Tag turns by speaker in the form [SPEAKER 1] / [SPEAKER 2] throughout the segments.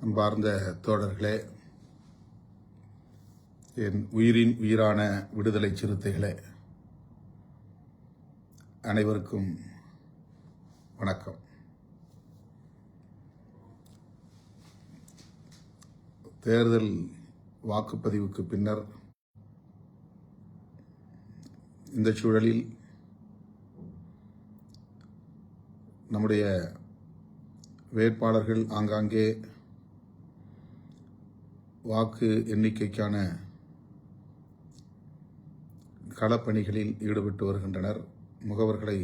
[SPEAKER 1] அன்பார்ந்த தோழர்களே, என் உயிரின் உயிரான விடுதலை சிறுத்தைகளே, அனைவருக்கும் வணக்கம். தேர்தல் வாக்குப்பதிவுக்கு பின்னர் இந்த சூழலில் நம்முடைய வேட்பாளர்கள் ஆங்காங்கே வாக்கு எண்ணிக்கைக்கான களப்பணிகளில் ஈடுபட்டு வருகின்றனர். முகவர்களை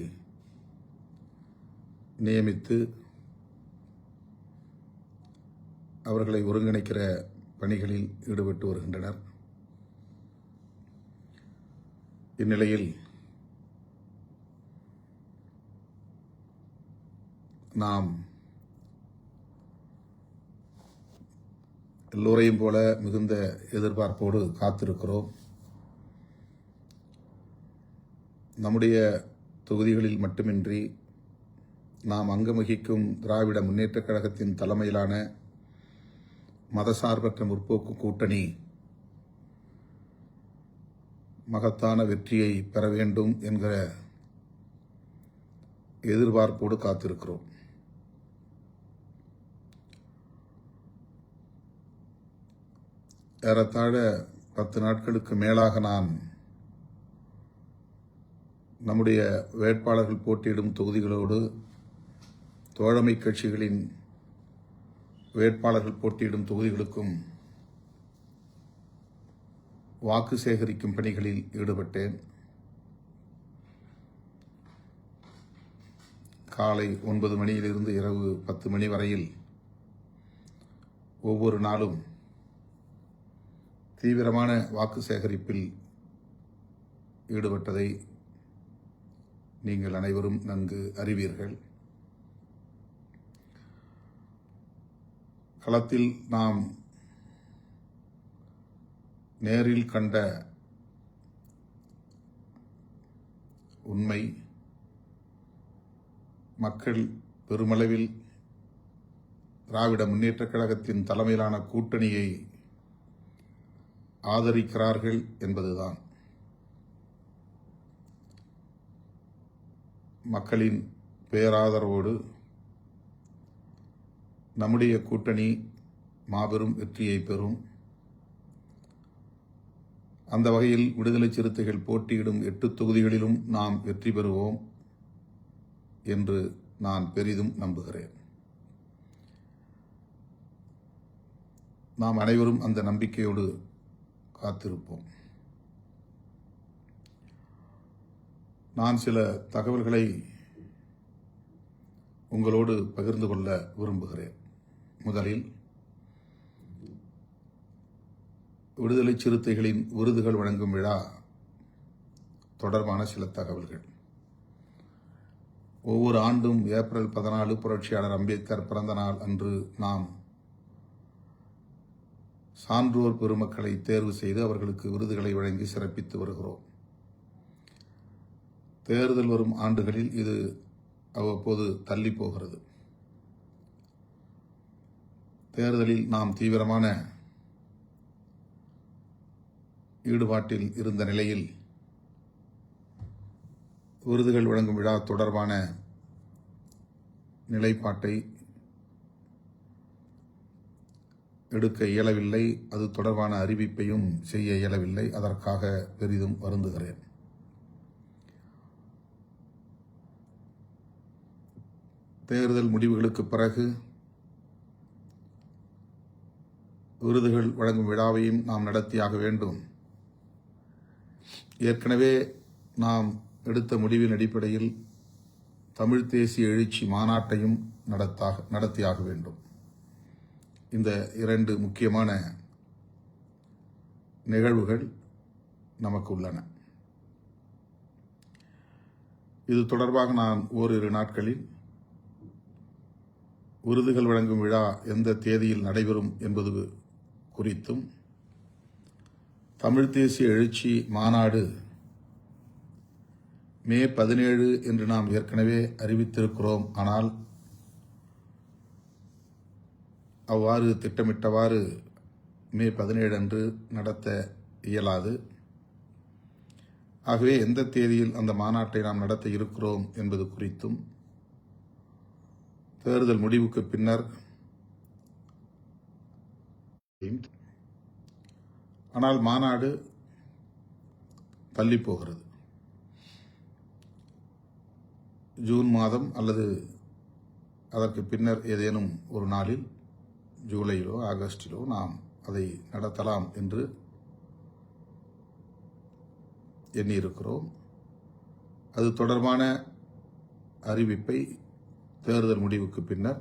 [SPEAKER 1] நியமித்து அவர்களை ஒருங்கிணைக்கிற பணிகளில் ஈடுபட்டு வருகின்றனர். இந்நிலையில் நாம் எல்லோரையும் போல மிகுந்த எதிர்பார்ப்போடு காத்திருக்கிறோம். நம்முடைய தொகுதிகளில் மட்டுமின்றி நாம் அங்கம் வகிக்கும் திராவிட முன்னேற்றக் கழகத்தின் தலைமையிலான மதசார்பற்ற முற்போக்கு கூட்டணி மகத்தான வெற்றியை பெற வேண்டும் என்கிற எதிர்பார்ப்போடு காத்திருக்கிறோம். ஏறத்தாழ 10 நாட்களுக்கு மேலாக நான் நம்முடைய வேட்பாளர்கள் போட்டியிடும் தொகுதிகளோடு தோழமை கட்சிகளின் வேட்பாளர்கள் போட்டியிடும் தொகுதிகளுக்கும் வாக்கு சேகரிக்கும் பணிகளில் ஈடுபட்டேன். காலை 9 மணியிலிருந்து இரவு 10 மணி வரையில் ஒவ்வொரு நாளும் தீவிரமான வாக்கு சேகரிப்பில் ஈடுபட்டதை நீங்கள் அனைவரும் நன்கு அறிவீர்கள். களத்தில் நாம் நேரில் கண்ட உண்மை, மக்கள் பெருமளவில் திராவிட முன்னேற்றக் கழகத்தின் தலைமையிலான கூட்டணியை ஆதரிக்கிறார்கள் என்பதுதான். மக்களின் பேராதரவோடு நம்முடைய கூட்டணி மாபெரும் வெற்றியை பெறும். அந்த வகையில் விடுதலை சிறுத்தைகள் போட்டியிடும் 8 தொகுதிகளிலும் நாம் வெற்றி பெறுவோம் என்று நான் பெரிதும் நம்புகிறேன். நாம் அனைவரும் அந்த நம்பிக்கையோடு காத்திருப்போம். நான் சில தகவல்களை உங்களோடு பகிர்ந்து கொள்ள விரும்புகிறேன். முதலில் விடுதலை சிறுத்தைகளின் விருதுகள் வழங்கும் விழா தொடர்பான சில தகவல்கள். ஒவ்வொரு ஆண்டும் ஏப்ரல் 14 புரட்சியாளர் அம்பேத்கர் பிறந்த நாள் அன்று நாம் சான்றோர் பெருமக்களை தேர்வு செய்து அவர்களுக்கு விருதுகளை வழங்கி சிறப்பித்து வருகிறோம். தேர்தல் வரும் ஆண்டுகளில் இது அவ்வப்போது தள்ளி போகிறது. தேர்தலில் நாம் தீவிரமான ஈடுபாட்டில் இருந்த நிலையில் விருதுகள் வழங்கும் விழா தொடர்பான நிலைப்பாட்டை எடுக்க இயலவில்லை. அது தொடர்பான அறிவிப்பையும் செய்ய இயலவில்லை. அதற்காக பெரிதும் வருந்துகிறேன். தேர்தல் முடிவுகளுக்கு பிறகு விருதுகள் வழங்கும் விழாவையும் நாம் நடத்தியாக வேண்டும். ஏற்கனவே நாம் எடுத்த முடிவின் அடிப்படையில் தமிழ் தேசிய எழுச்சி மாநாட்டையும் நடத்தியாக வேண்டும். இந்த 2 முக்கியமான நிகழ்வுகள் நமக்கு உள்ளன. இது தொடர்பாக நான் ஓரிரு நாட்களில் விருதுகள் வழங்கும் விழா எந்த தேதியில் நடைபெறும் என்பது குறித்தும், தமிழ் தேசிய எழுச்சி மாநாடு மே 17 என்று நாம் ஏற்கனவே அறிவித்திருக்கிறோம். ஆனால் அவ்வாறு திட்டமிட்டவாறு மே 17 அன்று நடத்த இயலாது. ஆகவே எந்த தேதியில் அந்த மாநாட்டை நாம் நடத்த இருக்கிறோம் என்பது குறித்தும் தேர்தல் முடிவுக்கு பின்னர், ஆனால் மாநாடு தள்ளி போகிறது. ஜூன் மாதம் அல்லது அதற்கு பின்னர் ஏதேனும் ஒரு நாளில், ஜூலையிலோ ஆகஸ்டிலோ நாம் அதை நடத்தலாம் என்று எண்ணியிருக்கிறோம். அது தொடர்பான அறிவிப்பை தேர்தல் முடிவுக்கு பின்னர்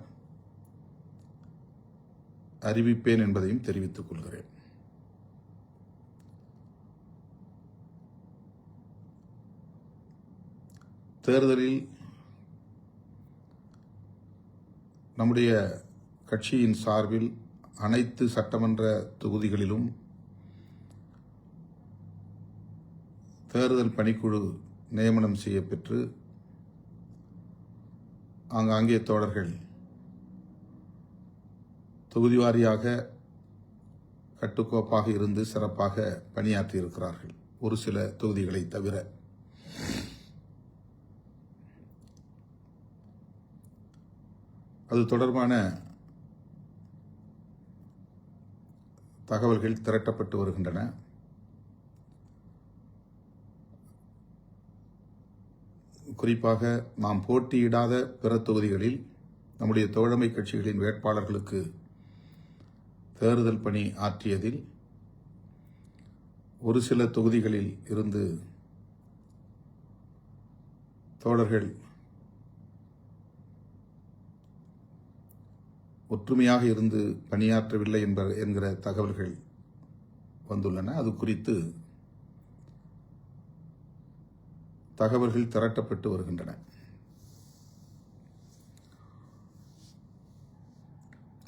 [SPEAKER 1] அறிவிப்பேன் என்பதையும் தெரிவித்துக் கொள்கிறேன். தேர்தலில் நம்முடைய கட்சியின் சார்பில் அனைத்து சட்டமன்ற தொகுதிகளிலும் தேர்தல் பணிக்குழு நியமனம் செய்யப்பெற்று ஆங்காங்கே தோழர்கள் தொகுதி வாரியாக கட்டுக்கோப்பாக இருந்து சிறப்பாக பணியாற்றியிருக்கிறார்கள், ஒரு சில தொகுதிகளை தவிர. அது தொடர்பான தகவல்கள் திரட்டப்பட்டு வருகின்றன. குறிப்பாக நாம் போட்டியிடாத பிற தொகுதிகளில் நம்முடைய தோழமை கட்சிகளின் வேட்பாளர்களுக்கு தேர்தல் பணி ஆற்றியதில் ஒரு சில தொகுதிகளில் இருந்து தோழர்கள் ஒற்றுமையாக இருந்து பணியாற்றவில்லை என்கிற தகவல்கள் வந்துள்ளன. அது குறித்து தகவல்கள் திரட்டப்பட்டு வருகின்றன.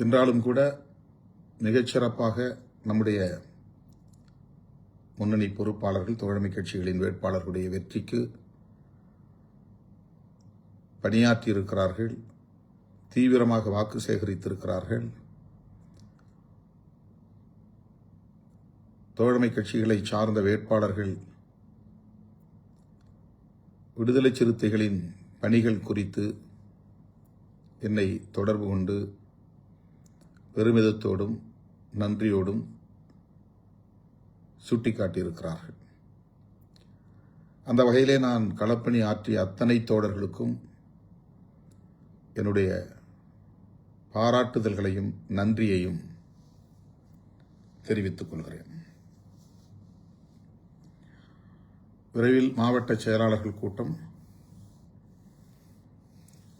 [SPEAKER 1] என்றாலும் கூட மிகச்சிறப்பாக நம்முடைய முன்னணி பொறுப்பாளர்கள், தோழமை கட்சிகளின் வேட்பாளர்களுடைய வெற்றிக்கு பணியாற்றியிருக்கிறார்கள், தீவிரமாக வாக்கு சேகரித்திருக்கிறார்கள். தோழமை கட்சிகளை சார்ந்த வேட்பாளர்கள் விடுதலை சிறுத்தைகளின் பணிகள் குறித்து என்னை தொடர்பு கொண்டு பெருமிதத்தோடும் நன்றியோடும் சுட்டிக்காட்டியிருக்கிறார்கள். அந்த வகையிலே நான் களப்பணி ஆற்றிய அத்தனை தோழர்களுக்கும் என்னுடைய பாராட்டுதல்களையும் நன்றியையும் தெரிவித்துக் கொள்கிறேன். விரைவில் மாவட்ட செயலாளர்கள் கூட்டம்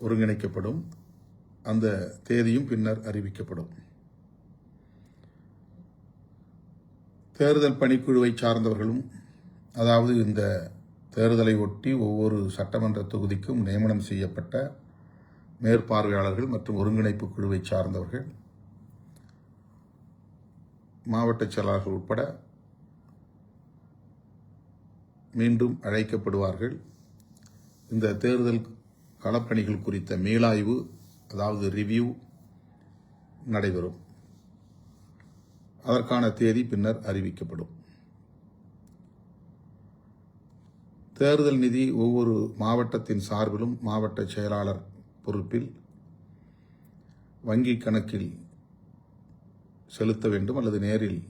[SPEAKER 1] ஒருங்கிணைக்கப்படும். அந்த தேதியும் பின்னர் அறிவிக்கப்படும். தேர்தல் பணிக்குழுவை சார்ந்தவர்களும், அதாவது இந்த தேர்தலை ஒட்டி ஒவ்வொரு சட்டமன்ற தொகுதிக்கும் நியமனம் செய்யப்பட்ட மேற்பார்வையாளர்கள் மற்றும் ஒருங்கிணைப்பு குழுவை சார்ந்தவர்கள், மாவட்ட செயலாளர்கள் உட்பட மீண்டும் அழைக்கப்படுவார்கள். இந்த தேர்தல் களப்பணிகள் குறித்த மீளாய்வு, அதாவது ரிவ்யூ நடைபெறும். அதற்கான தேதி பின்னர் அறிவிக்கப்படும். தேர்தல் நிதி ஒவ்வொரு மாவட்டத்தின் சார்பிலும் மாவட்ட செயலாளர் பொறுப்பில் வங்கி கணக்கில் செலுத்த வேண்டும் அல்லது நேரில்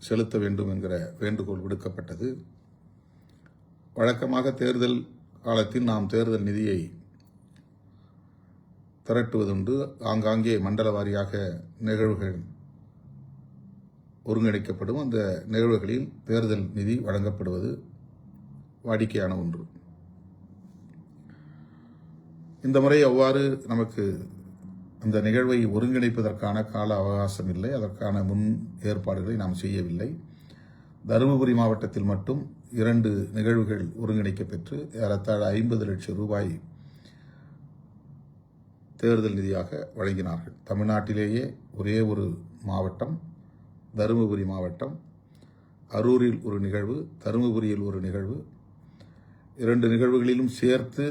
[SPEAKER 1] செலுத்த வேண்டும் என்கிற வேண்டுகோள் விடுக்கப்பட்டது. வழக்கமாக தேர்தல் காலத்தில் நாம் தேர்தல் நிதியை திரட்டுவதுண்டு. ஆங்காங்கே மண்டல வாரியாக நிகழ்வுகள் ஒருங்கிணைக்கப்படும். அந்த நிகழ்வுகளில் தேர்தல் நிதி வழங்கப்படுவது வாடிக்கையான ஒன்று. இந்த முறை அவ்வாறு நமக்கு அந்த நிகழ்வை ஒருங்கிணைப்பதற்கான கால அவகாசம் இல்லை. அதற்கான முன் ஏற்பாடுகளை நாம் செய்யவில்லை. தருமபுரி மாவட்டத்தில் மட்டும் 2 நிகழ்வுகள் ஒருங்கிணைக்கப்பெற்று ஏறத்தாழ 50 லட்சம் ரூபாய் தேர்தல் நிதியாக வழங்கினார்கள். தமிழ்நாட்டிலேயே ஒரே ஒரு மாவட்டம் தருமபுரி மாவட்டம். அரூரில் ஒரு நிகழ்வு, தருமபுரியில் ஒரு நிகழ்வு. 2 நிகழ்வுகளிலும் சேர்த்து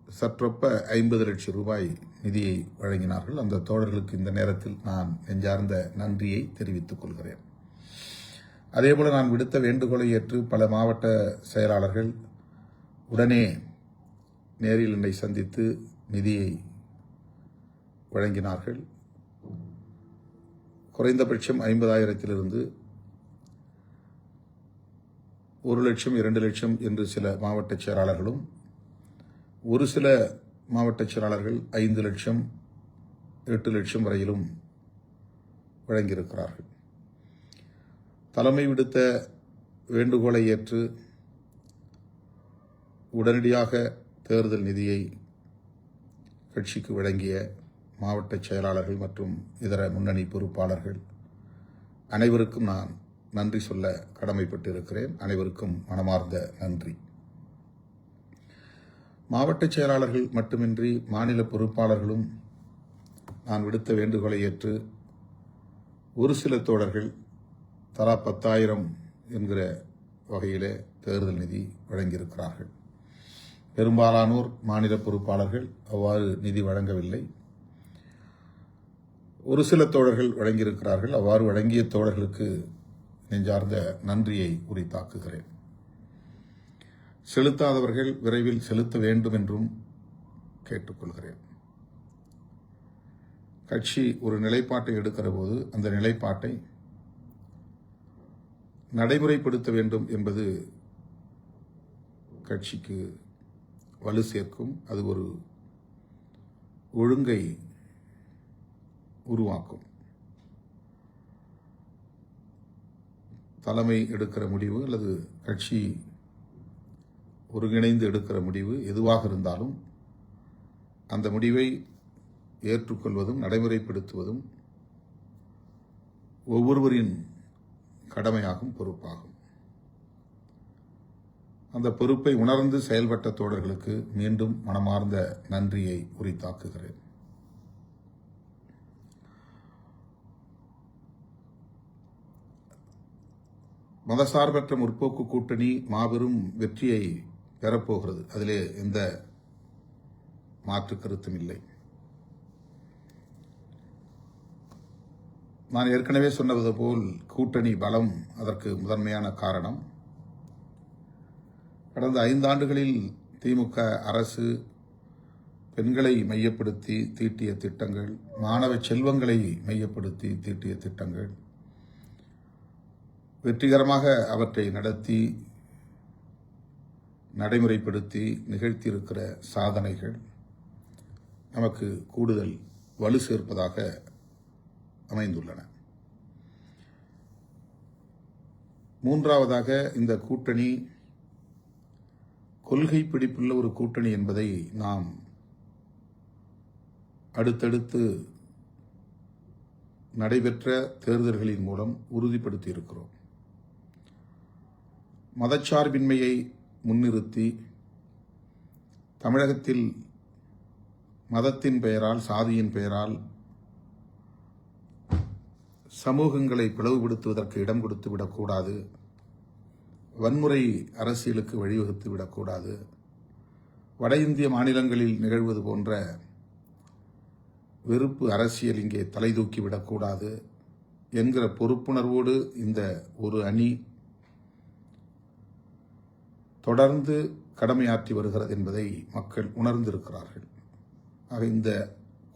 [SPEAKER 1] சற்றொப்ப 50 லட்சம் ரூபாய் நிதியை வழங்கினார்கள். அந்த தோழர்களுக்கு இந்த நேரத்தில் நான் நெஞ்சார்ந்த நன்றியை தெரிவித்துக் கொள்கிறேன். அதேபோல நான் விடுத்த வேண்டுகோளை ஏற்று பல மாவட்ட செயலாளர்கள் உடனே நேரில் என்னை சந்தித்து நிதியை வழங்கினார்கள். குறைந்தபட்சம் 50,000 1 லட்சம் 2 லட்சம் என்று சில மாவட்ட செயலாளர்களும், ஒரு சில மாவட்ட செயலாளர்கள் 5 லட்சம் 8 லட்சம் வரையிலும் வழங்கியிருக்கிறார்கள். தலைமை விடுத்த வேண்டுகோளை ஏற்று உடனடியாக தேர்தல் நிதியை கட்சிக்கு வழங்கிய மாவட்ட செயலாளர்கள் மற்றும் இதர முன்னணி பொறுப்பாளர்கள் அனைவருக்கும் நான் நன்றி சொல்ல கடமைப்பட்டிருக்கிறேன். அனைவருக்கும் மனமார்ந்த நன்றி. மாவட்ட செயலாளர்கள் மட்டுமின்றி மாநில பொறுப்பாளர்களும் நான் விடுத்த வேண்டுகோளை ஏற்று ஒரு சில தோழர்கள் தலா 10,000 என்கிற வகையிலே தேர்தல் நிதி வழங்கியிருக்கிறார்கள். பெரும்பாலானோர் மாநில பொறுப்பாளர்கள் அவ்வாறு நிதி வழங்கவில்லை. ஒரு சில தோழர்கள் வழங்கியிருக்கிறார்கள். அவ்வாறு வழங்கிய தோழர்களுக்கு நெஞ்சார்ந்த நன்றியை உரித்தாக்குகிறேன். செலுத்தாதவர்கள் விரைவில் செலுத்த வேண்டும் என்றும் கேட்டுக்கொள்கிறேன். கட்சி ஒரு நிலைப்பாட்டை எடுக்கிற போது அந்த நிலைப்பாட்டை நடைமுறைப்படுத்த வேண்டும் என்பது கட்சிக்கு வலு சேர்க்கும். அது ஒரு ஒழுங்கை உருவாக்கும். தலைமை எடுக்கிற முடிவு அல்லது கட்சி ஒருங்கிணைந்து எடுக்கிற முடிவு எதுவாக இருந்தாலும் அந்த முடிவை ஏற்றுக்கொள்வதும் நடைமுறைப்படுத்துவதும் ஒவ்வொருவரின் கடமையாகும், பொறுப்பாகும். அந்த பொறுப்பை உணர்ந்து செயல்பட்ட தோழர்களுக்கு மீண்டும் மனமார்ந்த நன்றியை உரித்தாக்குகிறேன். மதசார்பற்ற முற்போக்கு கூட்டணி மாபெரும் வெற்றியை பெறப்போகிறது. அதிலே எந்த மாற்று கருத்தும் இல்லை. நான் ஏற்கனவே சொன்னது போல் கூட்டணி பலம் அதற்கு முதன்மையான காரணம். கடந்த 5 ஆண்டுகளில் திமுக அரசு பெண்களை மையப்படுத்தி தீட்டிய திட்டங்கள், மாணவ செல்வங்களை மையப்படுத்தி தீட்டிய திட்டங்கள், வெற்றிகரமாக அவற்றை நடத்தி நடைமுறைப்படுத்தி நிகழ்த்தியிருக்கிற சாதனைகள் நமக்கு கூடுதல் வலு சேர்ப்பதாக அமைந்துள்ளன. மூன்றாவதாக, இந்த கூட்டணி கொள்கை பிடிப்புள்ள ஒரு கூட்டணி என்பதை நாம் அடுத்தடுத்து நடைபெற்ற தேர்தல்களின் மூலம் உறுதிப்படுத்தி இருக்கிறோம். மதச்சார்பின்மையை முன்னிறுத்தி தமிழகத்தில் மதத்தின் பெயரால், சாதியின் பெயரால் சமூகங்களை பிளவுபடுத்துவதற்கு இடம் கொடுத்து விடக்கூடாது, வன்முறை அரசியலுக்கு வழிவகுத்து விடக்கூடாது, வட இந்திய மாநிலங்களில் நிகழ்வது போன்ற வெறுப்பு அரசியல் இங்கே தலை தூக்கிவிடக்கூடாது என்கிற பொறுப்புணர்வோடு இந்த ஒரு அணி தொடர்ந்து கடமையாற்றி வருகிறது என்பதை மக்கள் உணர்ந்திருக்கிறார்கள். ஆக இந்த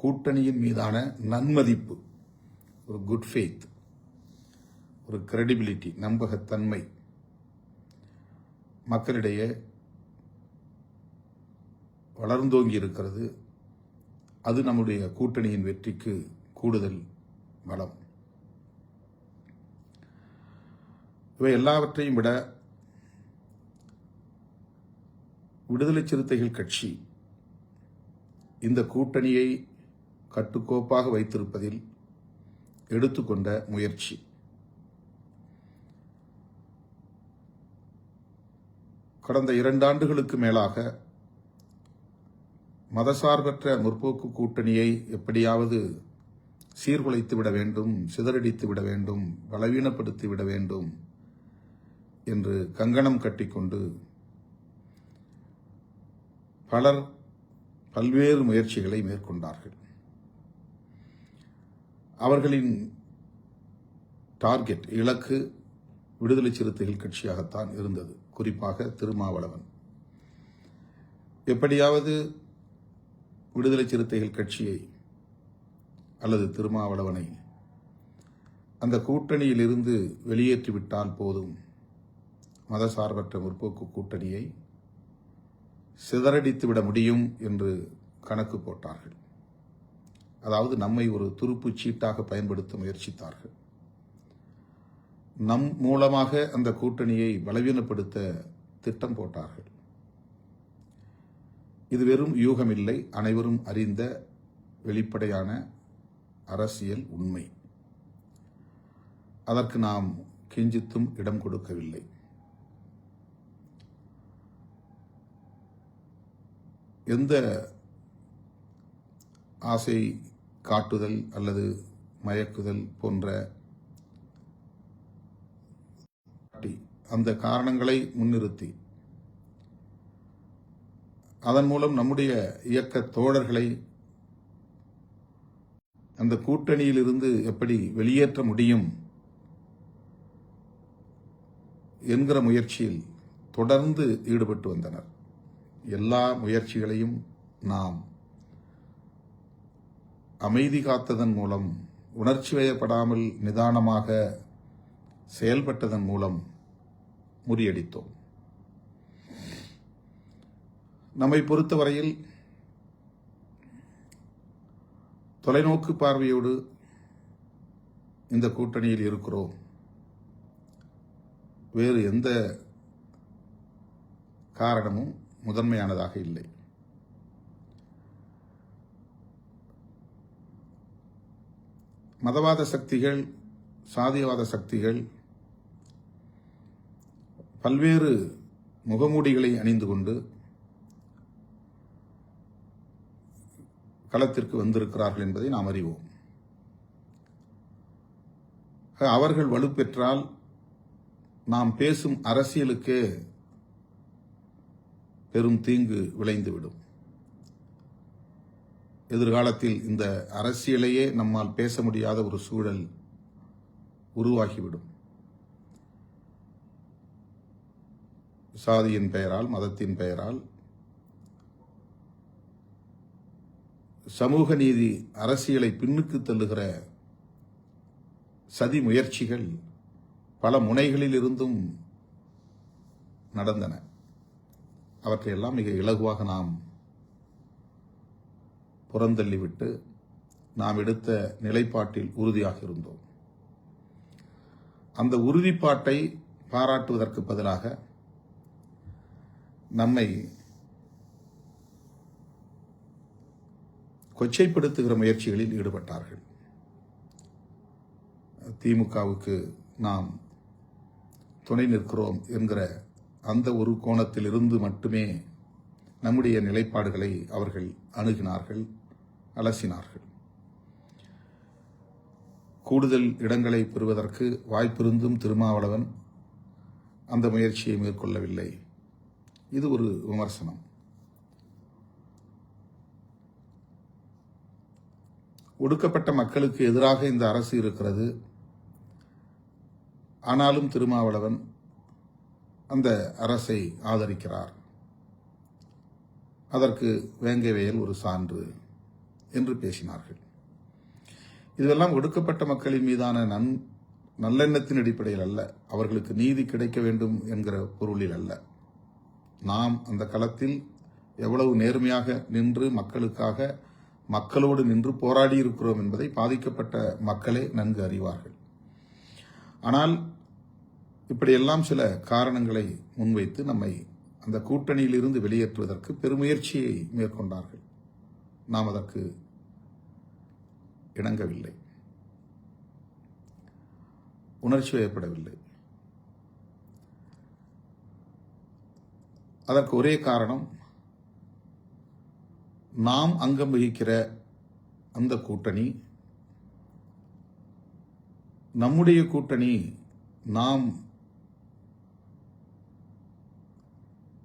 [SPEAKER 1] கூட்டணியின் மீதான நன்மதிப்பு, ஒரு குட் ஃபெய்த், ஒரு கிரெடிபிலிட்டி, நம்பகத்தன்மை மக்களிடையே வளர்ந்தோங்கி இருக்கிறது. அது நம்முடைய கூட்டணியின் வெற்றிக்கு கூடுதல் பலம். இவை எல்லாவற்றையும் விட விடுதலை சிறுத்தைகள் கட்சி இந்த கூட்டணியை கட்டுக்கோப்பாக வைத்திருப்பதில் எடுத்துக்கொண்ட முயற்சி, கடந்த 2 ஆண்டுகளுக்கு மேலாக மதசார்பற்ற முற்போக்கு கூட்டணியை எப்படியாவது சீர்குலைத்து விட வேண்டும், சிதறடித்து விட வேண்டும், பலவீனப்படுத்தி விட வேண்டும் என்று கங்கணம் கட்டிக்கொண்டு பலர் பல்வேறு முயற்சிகளை மேற்கொண்டார்கள். அவர்களின் டார்கெட், இலக்கு விடுதலை சிறுத்தைகள் கட்சியாகத்தான் இருந்தது. குறிப்பாக திருமாவளவன் எப்படியாவது விடுதலை சிறுத்தைகள் கட்சியை அல்லது திருமாவளவனை அந்த கூட்டணியில் இருந்து வெளியேற்றிவிட்டால் போதும், மதசார்பற்ற முற்போக்கு கூட்டணியை சிதறடித்துவிட முடியும் என்று கணக்கு போட்டார்கள். அதாவது நம்மை ஒரு துருப்புச் சீட்டாக பயன்படுத்த முயற்சித்தார்கள். நம் மூலமாக அந்த கூட்டணியை பலவீனப்படுத்த திட்டம் போட்டார்கள். இது வெறும் யூகமில்லை, அனைவரும் அறிந்த வெளிப்படையான அரசியல் உண்மை. அதற்கு நாம் கிஞ்சித்தும் இடம் கொடுக்கவில்லை. எந்த ஆசை காட்டுதல் அல்லது மயக்குதல் போன்ற அந்த காரணங்களை முன்னிறுத்தி அதன் மூலம் நம்முடைய இயக்க தோழர்களை அந்த கூட்டணியிலிருந்து எப்படி வெளியேற்ற முடியும் என்கிற முயற்சியில் தொடர்ந்து ஈடுபட்டு வந்தனர். எல்லா முயற்சிகளையும் நாம் அமைதி காத்ததன் மூலம், உணர்ச்சி வயப்படாமல் நிதானமாக செயல்பட்டதன் மூலம் முறியடித்தோம். நம்மை பொறுத்தவரையில் தொலைநோக்கு பார்வையோடு இந்த கூட்டணியில் இருக்கிறோம். வேறு எந்த காரணமும் முதன்மையானதாக இல்லை. மதவாத சக்திகள், சாதியவாத சக்திகள் பல்வேறு முகமூடிகளை அணிந்து கொண்டு களத்திற்கு வந்திருக்கிறார்கள் என்பதை நாம் அறிவோம். அவர்கள் வலுப்பெற்றால் நாம் பேசும் அரசியலுக்கே பெரும் தீங்கு விளைந்துவிடும். எதிர்காலத்தில் இந்த அரசியலையே நம்மால் பேச முடியாத ஒரு சூழல் உருவாகிவிடும். சாதியின் பெயரால், மதத்தின் பெயரால் சமூக நீதி அரசியலை பின்னுக்கு தள்ளுகிற சதி முயற்சிகள் பல முனைகளில் இருந்தும் நடந்தன. அவற்றையெல்லாம் மிக இலகுவாக நாம் புறந்தள்ளிவிட்டு நாம் எடுத்த நிலைப்பாட்டில் உறுதியாக இருந்தோம். அந்த உறுதிப்பாட்டை பாராட்டுவதற்கு பதிலாக நம்மை கொச்சைப்படுத்துகிற முயற்சிகளில் ஈடுபட்டார்கள். திமுகவுக்கு நாம் துணை நிற்கிறோம் என்கிற அந்த ஒரு கோணத்தில் இருந்து மட்டுமே நம்முடைய நிலைப்பாடுகளை அவர்கள் அணுகினார்கள், அலசினார்கள். கூடுதல் இடங்களை பெறுவதற்கு வாய்ப்பிருந்தும் திருமாவளவன் அந்த முயற்சியை மேற்கொள்ளவில்லை. இது ஒரு விமர்சனம். ஒடுக்கப்பட்ட மக்களுக்கு எதிராக இந்த அரசு இருக்கிறது. ஆனாலும் திருமாவளவன் அந்த அரசை ஆதரிக்கிறார். அதற்கு வேங்கவேல் ஒரு சான்று என்று பேசினார்கள். இதெல்லாம் ஒடுக்கப்பட்ட மக்களின் மீதான நல்லெண்ணத்தின் அடிப்படையில் அல்ல, அவர்களுக்கு நீதி கிடைக்க வேண்டும் என்கிற பொருளில் அல்ல. நாம் அந்த களத்தில் எவ்வளவு நேர்மையாக நின்று மக்களுக்காக, மக்களோடு நின்று போராடி இருக்கிறோம் என்பதை பாதிக்கப்பட்ட மக்களே நன்கு அறிவார்கள். ஆனால் இப்படியெல்லாம் சில காரணங்களை முன்வைத்து நம்மை அந்த கூட்டணியில் இருந்து வெளியேற்றுவதற்கு பெருமுயற்சியை மேற்கொண்டார்கள். நாம் அதற்கு இணங்கவில்லை, உணர்ச்சி வயப்படவில்லை. அதற்கு ஒரே காரணம், நாம் அங்கம் வகிக்கிற அந்த கூட்டணி நம்முடைய கூட்டணி, நாம்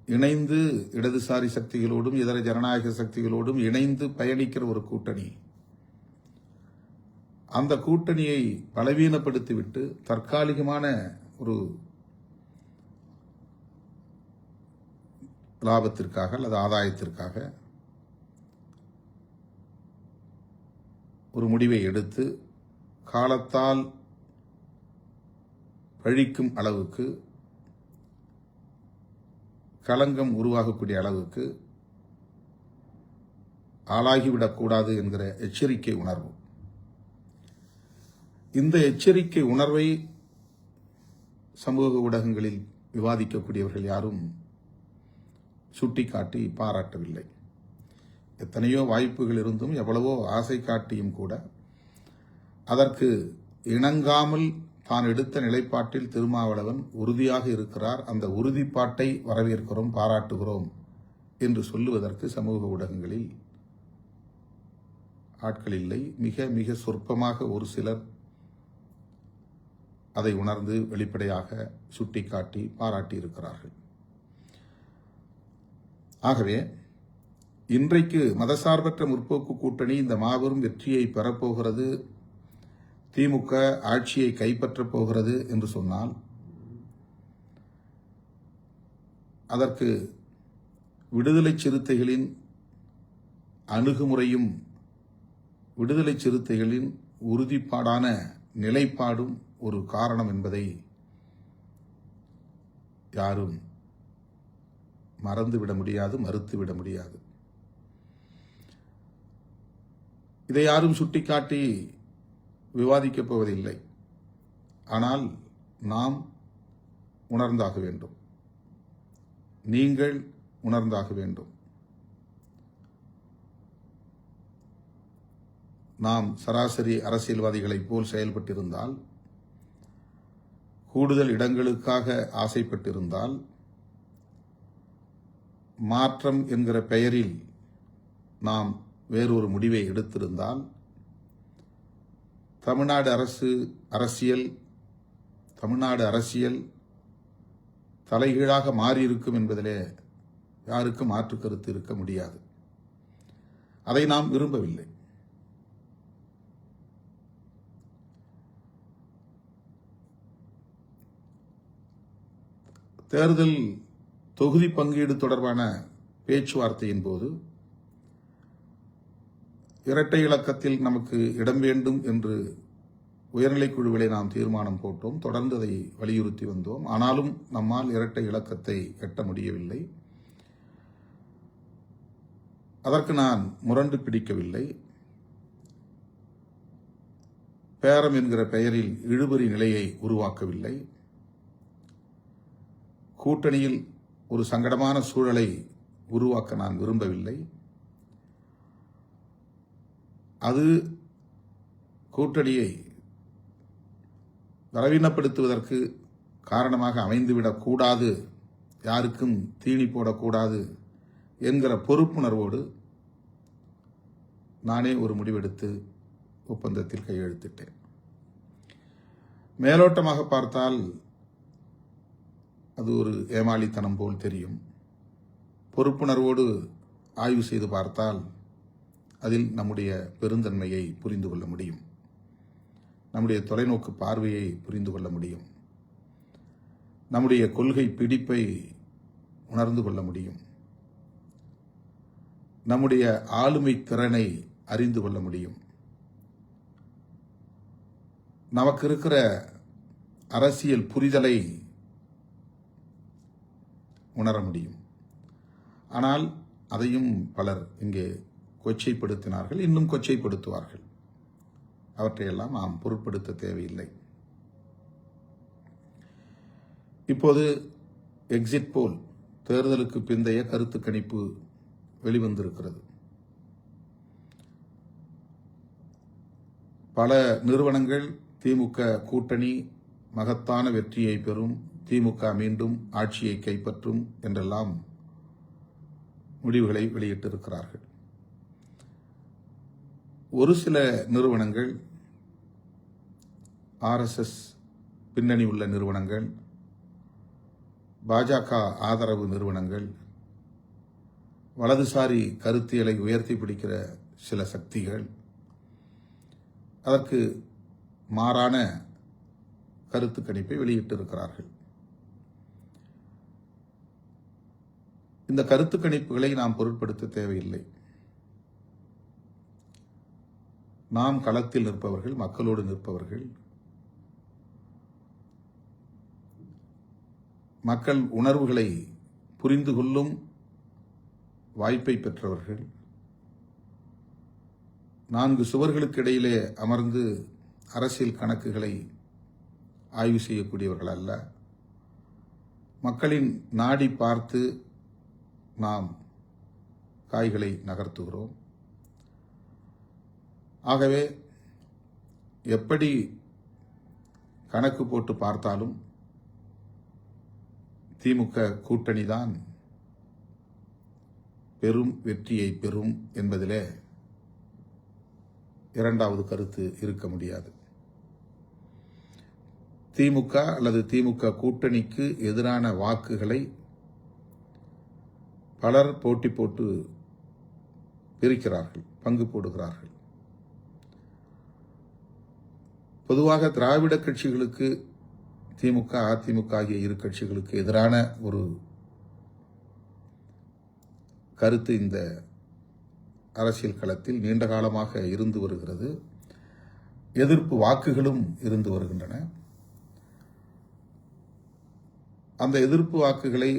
[SPEAKER 1] இணைந்து இடதுசாரி சக்திகளோடும் இதர ஜனநாயக சக்திகளோடும் இணைந்து பயணிக்கிற ஒரு கூட்டணி. அந்த கூட்டணியை பலவீனப்படுத்திவிட்டு தற்காலிகமான ஒரு லாபத்திற்காக அல்லது ஆதாயத்திற்காக ஒரு முடிவை எடுத்து காலத்தால் பழிக்கும் அளவுக்கு, களங்கம் உருவாகக்கூடிய அளவுக்கு ஆளாகிவிடக்கூடாது என்கிற எச்சரிக்கை உணர்வு. இந்த எச்சரிக்கை உணர்வை சமூக ஊடகங்களில் விவாதிக்கக்கூடியவர்கள் யாரும் சுட்டிக்காட்டி பாராட்டவில்லை. எத்தனையோ வாய்ப்புகள் இருந்தும் எவ்வளவோ ஆசை காட்டியும் கூட அதற்கு இணங்காமல் தான் எடுத்த நிலைப்பாட்டில் திருமாவளவன் உறுதியாக இருக்கிறார். அந்த உறுதிப்பாட்டை வரவேற்கிறோம், பாராட்டுகிறோம் என்று சொல்லுவதற்கு சமூக ஊடகங்களில் ஆட்கள் இல்லை. மிக மிக சொற்பமாக ஒரு சிலர் அதை உணர்ந்து வெளிப்படையாக சுட்டிக்காட்டி பாராட்டியிருக்கிறார்கள். ஆகவே இன்றைக்கு மதசார்பற்ற முற்போக்கு கூட்டணி இந்த மாபெரும் வெற்றியை பெறப்போகிறது, திமுக ஆட்சியை கைப்பற்றப் போகிறது என்று சொன்னால் அதற்கு விடுதலை சிறுத்தைகளின் அணுகுமுறையும் விடுதலை சிறுத்தைகளின் உறுதிப்பாடான நிலைப்பாடும் ஒரு காரணம் என்பதை யாரும் மறந்துவிட முடியாது, மறுத்துவிட முடியாது. இதை யாரும் சுட்டிக்காட்டி விவாதிக்கப் போவதில்லை. ஆனால் நாம் உணர்ந்தாக வேண்டும், நீங்கள் உணர்ந்தாக வேண்டும். நாம் சராசரி அரசியல்வாதிகளைப் போல் செயல்பட்டிருந்தால், கூடுதல் இடங்களுக்காக ஆசைப்பட்டிருந்தால், மாற்றம் என்கிற பெயரில் நாம் வேறொரு முடிவை எடுத்திருந்தால், தமிழ்நாடு அரசியல் தலைகீழாக மாறியிருக்கும் என்பதிலே யாருக்கும் மாற்று கருத்து இருக்க முடியாது. அதை நாம் விரும்பவில்லை. தேர்தல் தொகுதி பங்கீடு தொடர்பான பேச்சுவார்த்தையின் போது இரட்டை இலக்கத்தில் நமக்கு இடம் வேண்டும் என்று உயர்நிலைக் குழுவிலே நாம் தீர்மானம் போட்டோம். தொடர்ந்து அதை வலியுறுத்தி வந்தோம். ஆனாலும் நம்மால் இரட்டை இலக்கத்தை எட்ட முடியவில்லை. அதற்கு நான் முரண்டு பிடிக்கவில்லை. பேரம் என்கிற பெயரில் இழுபறி நிலையை உருவாக்கவில்லை. கூட்டணியில் ஒரு சங்கடமான சூழலை உருவாக்க நான் விரும்பவில்லை. அது கூட்டணியை பலவீனப்படுத்துவதற்கு காரணமாக அமைந்துவிடக்கூடாது, யாருக்கும் தீனி போடக்கூடாது என்கிற பொறுப்புணர்வோடு நானே ஒரு முடிவெடுத்து ஒப்பந்தத்தில் கையெழுத்திட்டேன். மேலோட்டமாக பார்த்தால் அது ஒரு ஏமாளித்தனம் போல் தெரியும். பொறுப்புணர்வோடு ஆய்வு செய்து பார்த்தால் அதில் நம்முடைய பெருந்தன்மையை புரிந்து கொள்ள முடியும், நம்முடைய தொலைநோக்கு பார்வையை புரிந்து கொள்ள முடியும், நம்முடைய கொள்கை பிடிப்பை உணர்ந்து கொள்ள முடியும், நம்முடைய ஆளுமை திறனை அறிந்து கொள்ள முடியும், நமக்கு இருக்கிற அரசியல் புரிதலை உணர முடியும். ஆனால் அதையும் பலர் இங்கே கொச்சைப்படுத்தினார்கள், இன்னும் கொச்சைப்படுத்துவார்கள். அவற்றையெல்லாம் நாம் பொருட்படுத்த தேவையில்லை. இப்போது எக்ஸிட் போல் தேர்தலுக்கு பிந்தைய கருத்து கணிப்பு வெளிவந்திருக்கிறது. பல நிறுவனங்கள் திமுக கூட்டணி மகத்தான வெற்றியை பெறும், திமுக மீண்டும் ஆட்சியை கைப்பற்றும் என்றெல்லாம் முடிவுகளை வெளியிட்டிருக்கிறார்கள். ஒரு சில நிறுவனங்கள், RSS பின்னணி உள்ள நிறுவனங்கள், பாஜக ஆதரவு நிறுவனங்கள், வலதுசாரி கருத்தியலை உயர்த்தி பிடிக்கிற சில சக்திகள் அதற்கு மாறான கருத்து கணிப்பை வெளியிட்டிருக்கிறார்கள். இந்த கருத்து கணிப்புகளை நாம் பொருட்படுத்த தேவையில்லை. நாம் களத்தில் நிற்பவர்கள், மக்களோடு நிற்பவர்கள், மக்கள் உணர்வுகளை புரிந்து கொள்ளும் வாய்ப்பை பெற்றவர்கள், 4 சுவர்களுக்கு இடையிலே அமர்ந்து அரசியல் கணக்குகளை ஆய்வு செய்யக்கூடியவர்கள் அல்ல. மக்களின் நாடி பார்த்து நாம் காய்களை நகர்த்துகிறோம். ஆகவே எப்படி கணக்கு போட்டு பார்த்தாலும் திமுக கூட்டணிதான் பெரும் வெற்றியை பெறும் என்பதிலே இரண்டாவது கருத்து இருக்க முடியாது. திமுக அல்லது திமுக கூட்டணிக்கு எதிரான வாக்குகளை பலர் போட்டி போட்டு பிரிக்கிறார்கள், பங்கு போடுகிறார்கள். பொதுவாக திராவிட கட்சிகளுக்கு, திமுக, அதிமுக ஆகிய இரு கட்சிகளுக்கு எதிரான ஒரு கருத்து இந்த அரசியல் களத்தில் நீண்ட காலமாக இருந்து வருகிறது. எதிர்ப்பு வாக்குகளும் இருந்து வருகின்றன. அந்த எதிர்ப்பு வாக்குகளை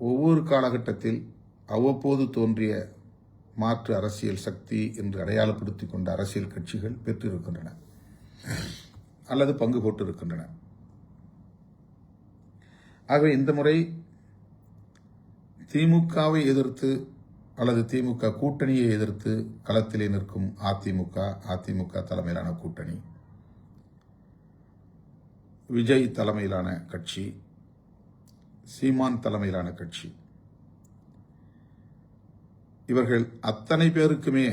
[SPEAKER 1] ஒவ்வொரு காலகட்டத்தில் அவ்வப்போது தோன்றிய மாற்று அரசியல் சக்தி என்று அடையாளப்படுத்திக் கொண்ட அரசியல் கட்சிகள் பெற்றிருக்கின்றன அல்லது பங்கு போட்டிருக்கின்றன. ஆகவே இந்த முறை திமுகவை எதிர்த்து அல்லது திமுக கூட்டணியை எதிர்த்து களத்திலே நிற்கும் அதிமுக தலைமையிலான கூட்டணி, விஜய் தலைமையிலான கட்சி, சீமான் தலைமையிலான கட்சி, இவர்கள் அத்தனை பேருக்குமே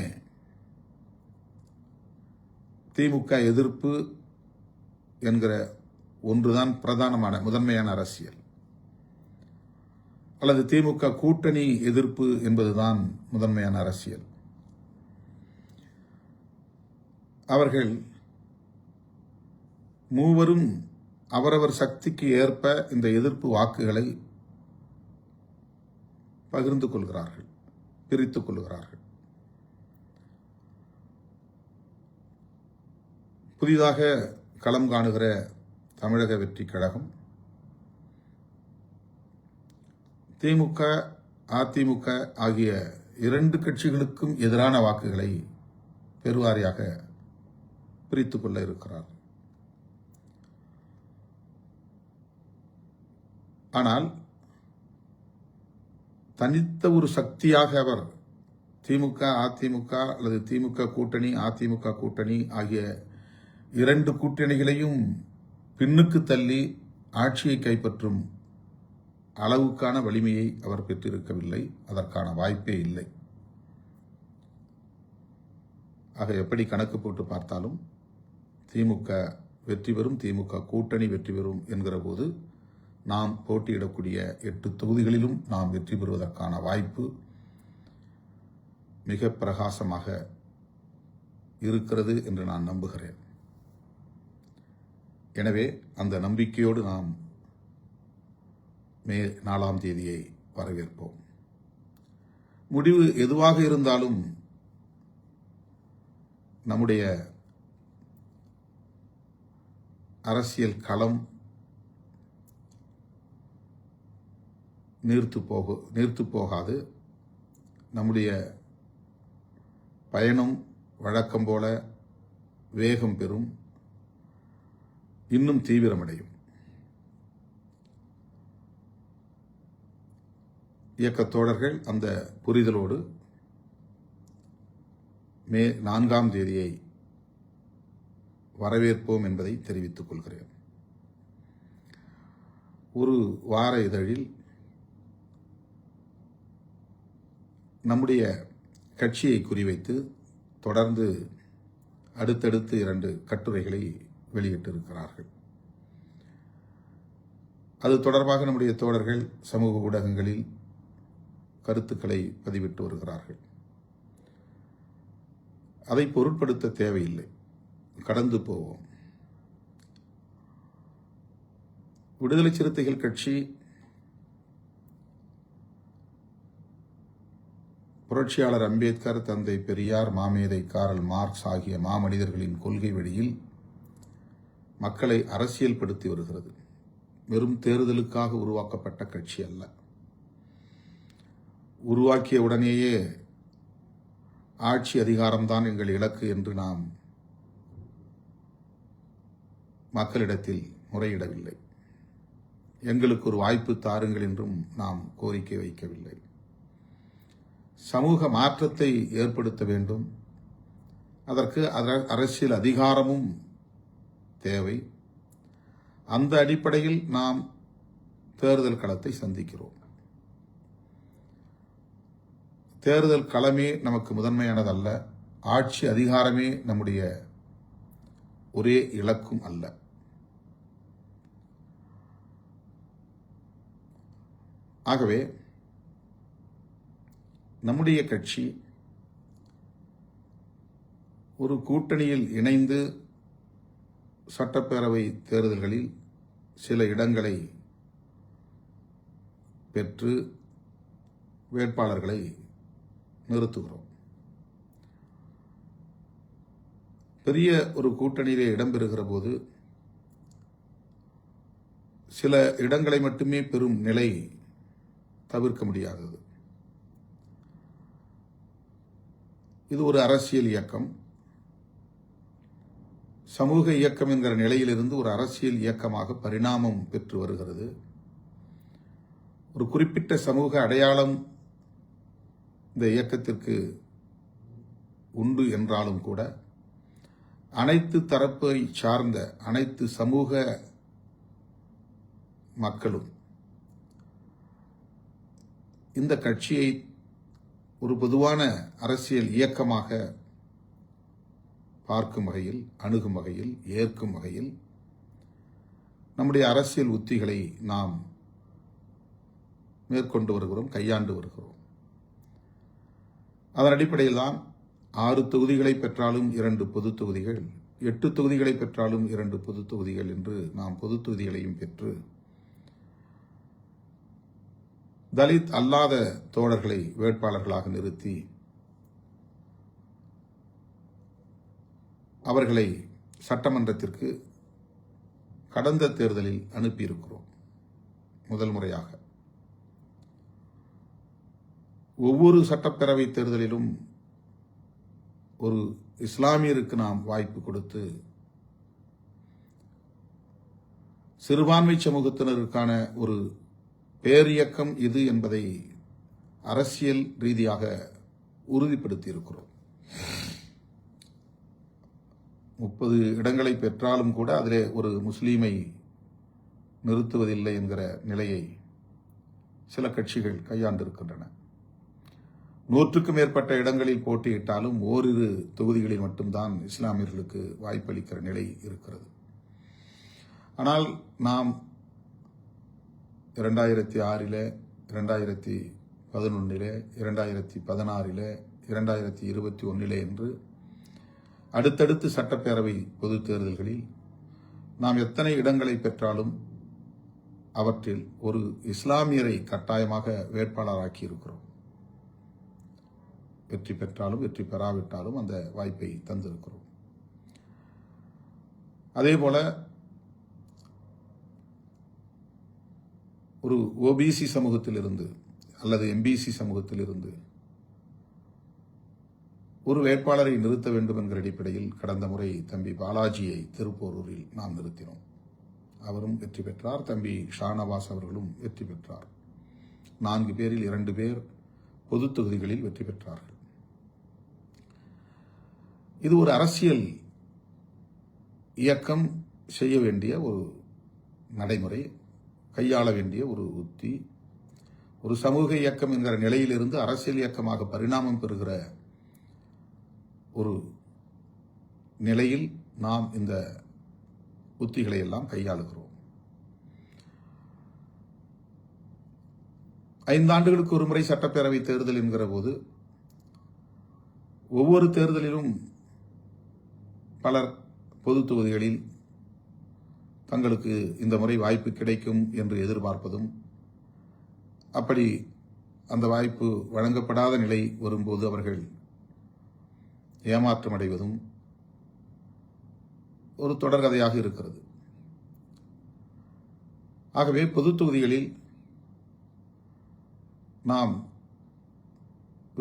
[SPEAKER 1] திமுக எதிர்ப்பு என்கிற ஒன்றுதான் பிரதானமான முதன்மையான அரசியல், அல்லது திமுக கூட்டணி எதிர்ப்பு என்பதுதான் முதன்மையான அரசியல். அவர்கள் மூவரும் அவரவர் சக்திக்கு ஏற்ப இந்த எதிர்ப்பு வாக்குகளை பகிர்ந்து கொள்கிறார்கள், பிரித்துக் கொள்கிறார்கள். புதிதாக களம் காணுகிற தமிழக வெற்றி கழகம் திமுக, அதிமுக ஆகிய இரண்டு கட்சிகளுக்கும் எதிரான வாக்குகளை பெருவாரியாக பிரித்துக் கொள்ள இருக்கிறார். ஆனால் தனித்த ஒரு சக்தியாக அவர் திமுக, அதிமுக அல்லது திமுக கூட்டணி, அதிமுக கூட்டணி ஆகிய இரண்டு கூட்டணிகளையும் பின்னுக்கு தள்ளி ஆட்சியை கைப்பற்றும் அளவுக்கான வலிமையை அவர் பெற்றிருக்கவில்லை. அதற்கான வாய்ப்பே இல்லை. ஆக எப்படி கணக்கு போட்டு பார்த்தாலும் திமுக வெற்றி பெறும், திமுக கூட்டணி வெற்றி பெறும் என்கிற போது நாம் போட்டியிடக்கூடிய 8 தொகுதிகளிலும் நாம் வெற்றி பெறுவதற்கான வாய்ப்பு மிக பிரகாசமாக இருக்கிறது என்று நான் நம்புகிறேன். எனவே அந்த நம்பிக்கையோடு நாம் மே 4ஆம் தேதியை வரவேற்போம். முடிவு எதுவாக இருந்தாலும் நம்முடைய அரசியல் களம் நீர்த்து போகாது. நம்முடைய பயணம் வழக்கம் போல வேகம் பெறும், இன்னும் தீவிரமடையும். இயக்கத் தோழர்கள் அந்த புரிதலோடு மே 4ஆம் தேதியை வரவேற்போம் என்பதை தெரிவித்துக் கொள்கிறேன். ஒரு வார இதழில் நம்முடைய கட்சியை குறிவைத்து தொடர்ந்து அடுத்தடுத்து 2 கட்டுரைகளை வெளியிட்டிருக்கிறார்கள். அது தொடர்பாக நம்முடைய தோழர்கள் சமூக ஊடகங்களில் கருத்துக்களை பதிவிட்டு வருகிறார்கள். அதை பொருட்படுத்த தேவையில்லை, கடந்து போவோம். விடுதலை சிறுத்தைகள் கட்சி புரட்சியாளர் அம்பேத்கர், தந்தை பெரியார், மாமேதை காரல் மார்க்ஸ் ஆகிய மாமனிதர்களின் கொள்கை வழியில் மக்களை அரசியல்படுத்தி வருகிறது. வெறும் தேர்தலுக்காக உருவாக்கப்பட்ட கட்சி அல்ல. உருவாக்கிய உடனேயே ஆட்சி அதிகாரம்தான் எங்கள் இலக்கு என்று நாம் மக்களிடத்தில் முறையிடவில்லை. எங்களுக்கு ஒரு வாய்ப்பு தாருங்கள் என்றும் நாம் கோரிக்கை வைக்கவில்லை. சமூக மாற்றத்தை ஏற்படுத்த வேண்டும். அதற்கு அரசியல் அதிகாரமும் தேவை. அந்த அடிப்படையில் நாம் தேர்தல் களத்தை சந்திக்கிறோம். தேர்தல் களமே நமக்கு முதன்மையானதல்ல, ஆட்சி அதிகாரமே நம்முடைய ஒரே இலக்கும் அல்ல. ஆகவே நம்முடைய கட்சி ஒரு கூட்டணியில் இணைந்து சட்டப்பேரவை தேர்தல்களில் சில இடங்களை பெற்று வேட்பாளர்களை நிறுத்துகிறோம். பெரிய ஒரு கூட்டணியிலே இடம்பெறுகிற போது சில இடங்களை மட்டுமே பெறும் நிலை தவிர்க்க முடியாதது. இது ஒரு அரசியல் இயக்கம். சமூக இயக்கம் என்கிற நிலையிலிருந்து ஒரு அரசியல் இயக்கமாக பரிணாமம் பெற்று வருகிறது. ஒரு குறிப்பிட்ட சமூக அடையாளம் இந்த இயக்கத்திற்கு உண்டு என்றாலும் கூட அனைத்து தரப்பை சார்ந்த அனைத்து சமூக மக்களும் இந்த கட்சியை ஒரு பொதுவான அரசியல் இயக்கமாக பார்க்கும் வகையில், அணுகும் வகையில், ஏற்கும் வகையில் நம்முடைய அரசியல் உத்திகளை நாம் மேற்கொண்டு வருகிறோம், கையாண்டு வருகிறோம். அதன் அடிப்படையில் தான் 6 தொகுதிகளை பெற்றாலும் 2 பொது தொகுதிகள், 8 தொகுதிகளை பெற்றாலும் 2 பொது தொகுதிகள் என்று நாம் பொது தொகுதிகளையும் பெற்று தலித் அல்லாத தோழர்களை வேட்பாளர்களாக நிறுத்தி அவர்களை சட்டமன்றத்திற்கு கடந்த தேர்தலில் அனுப்பியிருக்கிறோம். முதல் முறையாக ஒவ்வொரு சட்டப்பேரவை தேர்தலிலும் ஒரு இஸ்லாமியருக்கு நாம் வாய்ப்பு கொடுத்து சிறுபான்மை சமூகத்தினருக்கான ஒரு பேரியக்கம் இது என்பதை அரசியல் ரீதியாக உறுதிப்படுத்தி இருக்கிறோம். 30 இடங்களை பெற்றாலும் கூட அதிலே ஒரு முஸ்லீமை நிறுத்துவதில்லை என்கிற நிலையை சில கட்சிகள் கையாண்டிருக்கின்றன. 100க்கும் மேற்பட்ட இடங்களில் போட்டியிட்டாலும் ஓரிரு தொகுதிகளில் மட்டும்தான் இஸ்லாமியர்களுக்கு வாய்ப்பளிக்கிற நிலை இருக்கிறது. ஆனால் நாம் 2006, 2011, 2016, 2021 என்று அடுத்தடுத்து சட்டப்பேரவை பொதுத் தேர்தல்களில் நாம் எத்தனை இடங்களை பெற்றாலும் அவற்றில் ஒரு இஸ்லாமியரை கட்டாயமாக வேட்பாளராக்கி இருக்கிறோம். வெற்றி பெற்றாலும் வெற்றி பெறாவிட்டாலும் அந்த வாய்ப்பை தந்திருக்கிறோம். அதேபோல ஒரு ஓபிசி சமூகத்திலிருந்து அல்லது எம்பிசி சமூகத்திலிருந்து ஒரு வேட்பாளரை நிறுத்த வேண்டும் என்கிற அடிப்படையில் கடந்த முறை தம்பி பாலாஜியை திருப்போரூரில் நாம் நிறுத்தினோம். அவரும் வெற்றி பெற்றார். தம்பி ஷானவாஸ் அவர்களும் வெற்றி பெற்றார். 4 பேரில் 2 பேர் பொது தொகுதிகளில் வெற்றி பெற்றார்கள். இது ஒரு அரசியல் இயக்கம் செய்ய வேண்டிய ஒரு நடைமுறை, கையாள வேண்டிய ஒரு உத்தி. ஒரு சமூக இயக்கம் என்கிற நிலையிலிருந்து அரசியல் இயக்கமாக பரிணாமம் பெறுகிற ஒரு நிலையில் நாம் இந்த உத்திகளை எல்லாம் கையாளுகிறோம். 5 ஆண்டுகளுக்கு ஒரு முறை சட்டப்பேரவை தேர்தல் என்கிற போது ஒவ்வொரு தேர்தலிலும் பலர் பொது தொகுதிகளில் தங்களுக்கு இந்த முறை வாய்ப்பு கிடைக்கும் என்று எதிர்பார்ப்பதும், அப்படி அந்த வாய்ப்பு வழங்கப்படாத நிலை வரும்போது அவர்கள் ஏமாற்றம் அடைவதும் ஒரு தொடர்கதையாக இருக்கிறது. ஆகவே பொது தொகுதிகளில் நாம்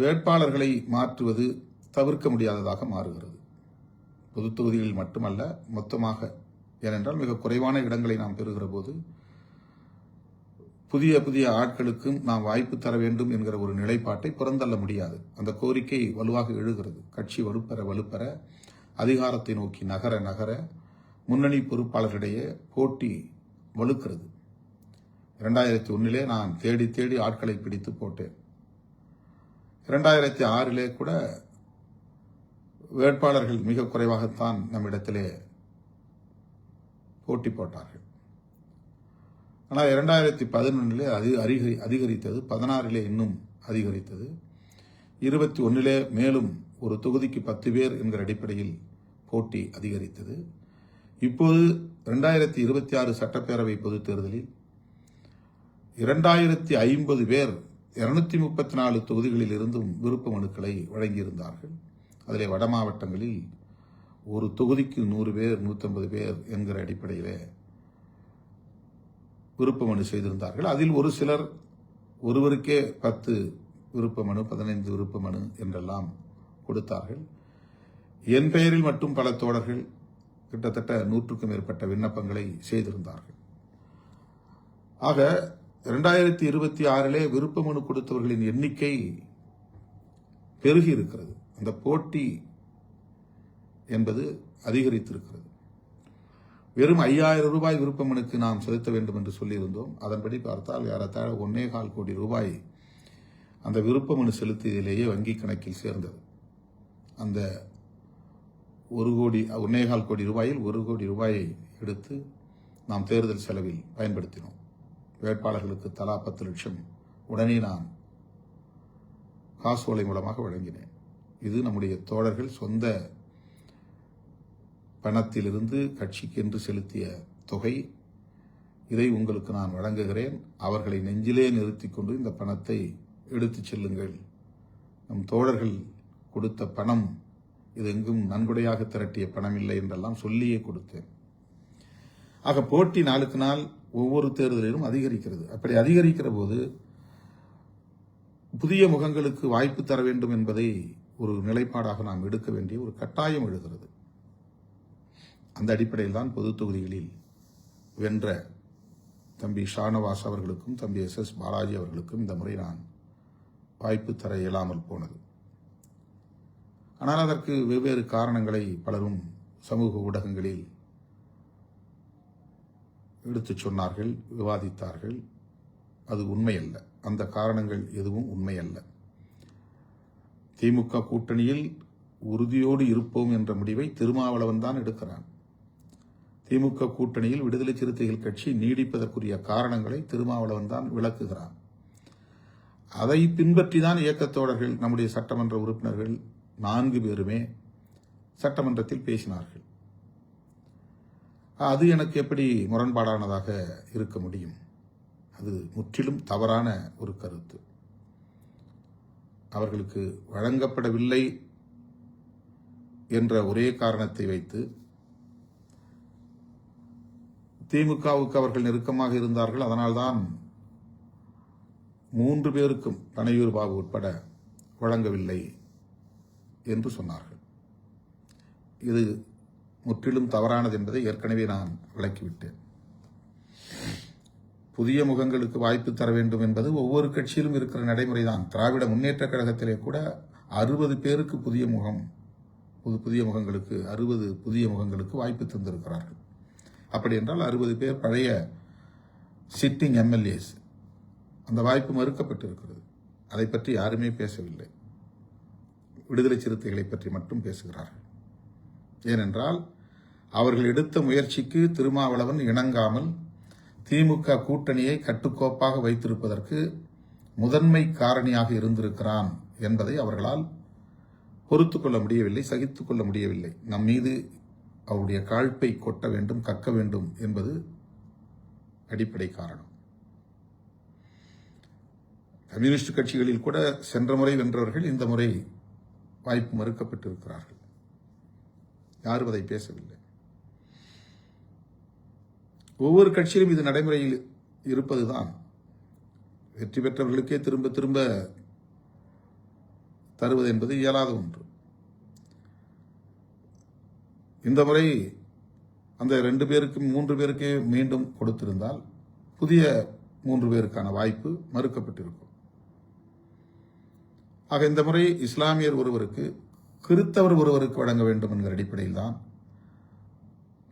[SPEAKER 1] வேட்பாளர்களை மாற்றுவது தவிர்க்க முடியாததாக மாறுகிறது. பொது தொகுதிகளில் மட்டுமல்ல, மொத்தமாக. ஏனென்றால் மிக குறைவான இடங்களை நாம் பெறுகிற போது புதிய புதிய ஆட்களுக்கும் நாம் வாய்ப்பு தர வேண்டும் என்கிற ஒரு நிலைப்பாட்டை புறந்தள்ள முடியாது. அந்த கோரிக்கை வலுவாக எழுகிறது. கட்சி வலுப்பெற அதிகாரத்தை நோக்கி நகர முன்னணி பொறுப்பாளர்களிடையே போட்டி வலுக்கிறது. 2001 நான் தேடி ஆட்களை பிடித்து போட்டேன். 2006 கூட வேட்பாளர்கள் மிக குறைவாகத்தான் நம்மிடத்திலே போட்டி போட்டார்கள். ஆனால் 2011 அது அதிகரித்தது, 16 இன்னும் அதிகரித்தது, 21 மேலும் ஒரு தொகுதிக்கு 10 பேர் என்கிற அடிப்படையில் போட்டி அதிகரித்தது. இப்போது 2026 சட்டப்பேரவை பொதுத் தேர்தலில் 2050 பேர் 234 தொகுதிகளில் இருந்தும் விருப்ப மனுக்களை வழங்கியிருந்தார்கள். அதிலே வட மாவட்டங்களில் ஒரு தொகுதிக்கு 100 பேர் 150 பேர் என்கிற அடிப்படையிலே விருப்ப மனு செய்திருந்தார்கள். அதில் ஒரு சிலர் ஒருவருக்கே 10 விருப்ப மனு, 15 விருப்ப மனு என்றெல்லாம் கொடுத்தார்கள். என் பெயரில் மட்டும் பல தோழர்கள் கிட்டத்தட்ட 100க்கும் மேற்பட்ட விண்ணப்பங்களை செய்திருந்தார்கள். ஆக 2026 விருப்ப மனு கொடுத்தவர்களின் எண்ணிக்கை பெருகி இருக்கிறது. அந்த போட்டி என்பது அதிகரித்திருக்கிறது. வெறும் 5000 ரூபாய் விருப்ப மனுக்கு நாம் செலுத்த வேண்டும் என்று சொல்லியிருந்தோம். அதன்படி பார்த்தால் ஏறத்தாழ 1.25 கோடி ரூபாய் அந்த விருப்ப மனு செலுத்தியதிலேயே வங்கி கணக்கில் சேர்ந்தது. அந்த 1.25 கோடி ரூபாயில் 1 கோடி ரூபாயை எடுத்து நாம் தேர்தல் செலவில் பயன்படுத்தினோம். வேட்பாளர்களுக்கு தலா 10 லட்சம் உடனே நான் காசோலை மூலமாக வழங்கினேன். இது நம்முடைய தோழர்கள் சொந்த பணத்திலிருந்து கட்சிக்கு என்று செலுத்திய தொகை. இதை உங்களுக்கு நான் வழங்குகிறேன். அவர்களை நெஞ்சிலே நிறுத்திக் கொண்டு இந்த பணத்தை எடுத்துச் செல்லுங்கள். நம் தோழர்கள் கொடுத்த பணம் இது எங்கும் நன்கொடையாக திரட்டிய பணம் இல்லை என்றெல்லாம் சொல்லியே கொடுத்தேன். ஆக போட்டி நாளுக்கு நாள் ஒவ்வொரு தேர்தலிலும் அதிகரிக்கிறது. அப்படி அதிகரிக்கிற போது புதிய முகங்களுக்கு வாய்ப்பு தர வேண்டும் என்பதை ஒரு நிலைப்பாடாக நாம் எடுக்க வேண்டிய ஒரு கட்டாயம் எழுகிறது. அந்த அடிப்படையில் தான் பொது தொகுதிகளில் வென்ற தம்பி ஷானவாஸ் அவர்களுக்கும் தம்பி SS பாலாஜி அவர்களுக்கும் இந்த முறை நான் வாய்ப்பு தர இயலாமல் போனது. ஆனால் அதற்கு வெவ்வேறு காரணங்களை பலரும் சமூக ஊடகங்களில் எடுத்துச் சொன்னார்கள், விவாதித்தார்கள். அது உண்மையல்ல. அந்த காரணங்கள் எதுவும் உண்மையல்ல. திமுக கூட்டணியில் உறுதியோடு இருப்போம் என்ற முடிவை திருமாவளவன் தான் எடுக்கிறான். திமுக கூட்டணியில் விடுதலை சிறுத்தைகள் கட்சி நீடிப்பதற்குரிய காரணங்களை திருமாவளவன் தான் விளக்குகிறான். அதை பின்பற்றிதான் இயக்கத்தோழர்கள், நம்முடைய சட்டமன்ற உறுப்பினர்கள் 4 பேருமே சட்டமன்றத்தில் பேசினார்கள். அது எனக்கு எப்படி முரண்பாடானதாக இருக்க முடியும்? அது முற்றிலும் தவறான ஒரு கருத்து. அவர்களுக்கு வழங்கப்படவில்லை என்ற ஒரே காரணத்தை வைத்து திமுகவுக்கு அவர்கள் நெருக்கமாக இருந்தார்கள். அதனால்தான் 3 பேருக்கும் பனையூர் பாபு உட்பட வழங்கவில்லை என்று சொன்னார்கள். இது முற்றிலும் தவறானது என்பதை ஏற்கனவே நான் விளக்கிவிட்டேன். புதிய முகங்களுக்கு வாய்ப்பு தர வேண்டும் என்பது ஒவ்வொரு கட்சியிலும் இருக்கிற நடைமுறைதான். திராவிட முன்னேற்ற கழகத்திலே கூட 60 பேருக்கு புதிய முகங்களுக்கு 60 புதிய முகங்களுக்கு வாய்ப்பு தந்திருக்கிறார்கள். அப்படி என்றால் 60 பேர் பழைய சிட்டிங் MLAs. அந்த வாய்ப்பு மறுக்கப்பட்டிருக்கிறது. அதை பற்றி யாருமே பேசவில்லை. விடுதலை சிறுத்தைகளை பற்றி மட்டும் பேசுகிறார்கள். ஏனென்றால் அவர்கள் எடுத்த முயற்சிக்கு திருமாவளவன் இணங்காமல் திமுக கூட்டணியை கட்டுக்கோப்பாக வைத்திருப்பதற்கு முதன்மை காரணியாக இருந்திருக்கிறான் என்பதை அவர்களால் பொறுத்துக் கொள்ள முடியவில்லை, சகித்துக் கொள்ள முடியவில்லை. நம் மீது அவருடைய காழ்ப்பை கொட்ட வேண்டும், கக்க வேண்டும் என்பது அடிப்படை காரணம். கம்யூனிஸ்ட் கட்சிகளில் கூட சென்ற முறை வென்றவர்கள் இந்த முறை வாய்ப்பு மறுக்கப்பட்டிருக்கிறார்கள். யாரும் அதை பேசவில்லை. ஒவ்வொரு கட்சியிலும் இது நடைமுறையில் இருப்பதுதான். வெற்றி பெற்றவர்களுக்கே திரும்ப திரும்ப தருவது என்பது இயலாத ஒன்று. இந்த முறை அந்த 2 பேருக்கு 3 பேருக்கே மீண்டும் கொடுத்திருந்தால் புதிய 3 பேருக்கான வாய்ப்பு மறுக்கப்பட்டிருக்கும். ஆக இந்த முறை இஸ்லாமியர் ஒருவருக்கு, கிறித்தவர் ஒருவருக்கு வழங்க வேண்டும் என்கிற அடிப்படையில் தான்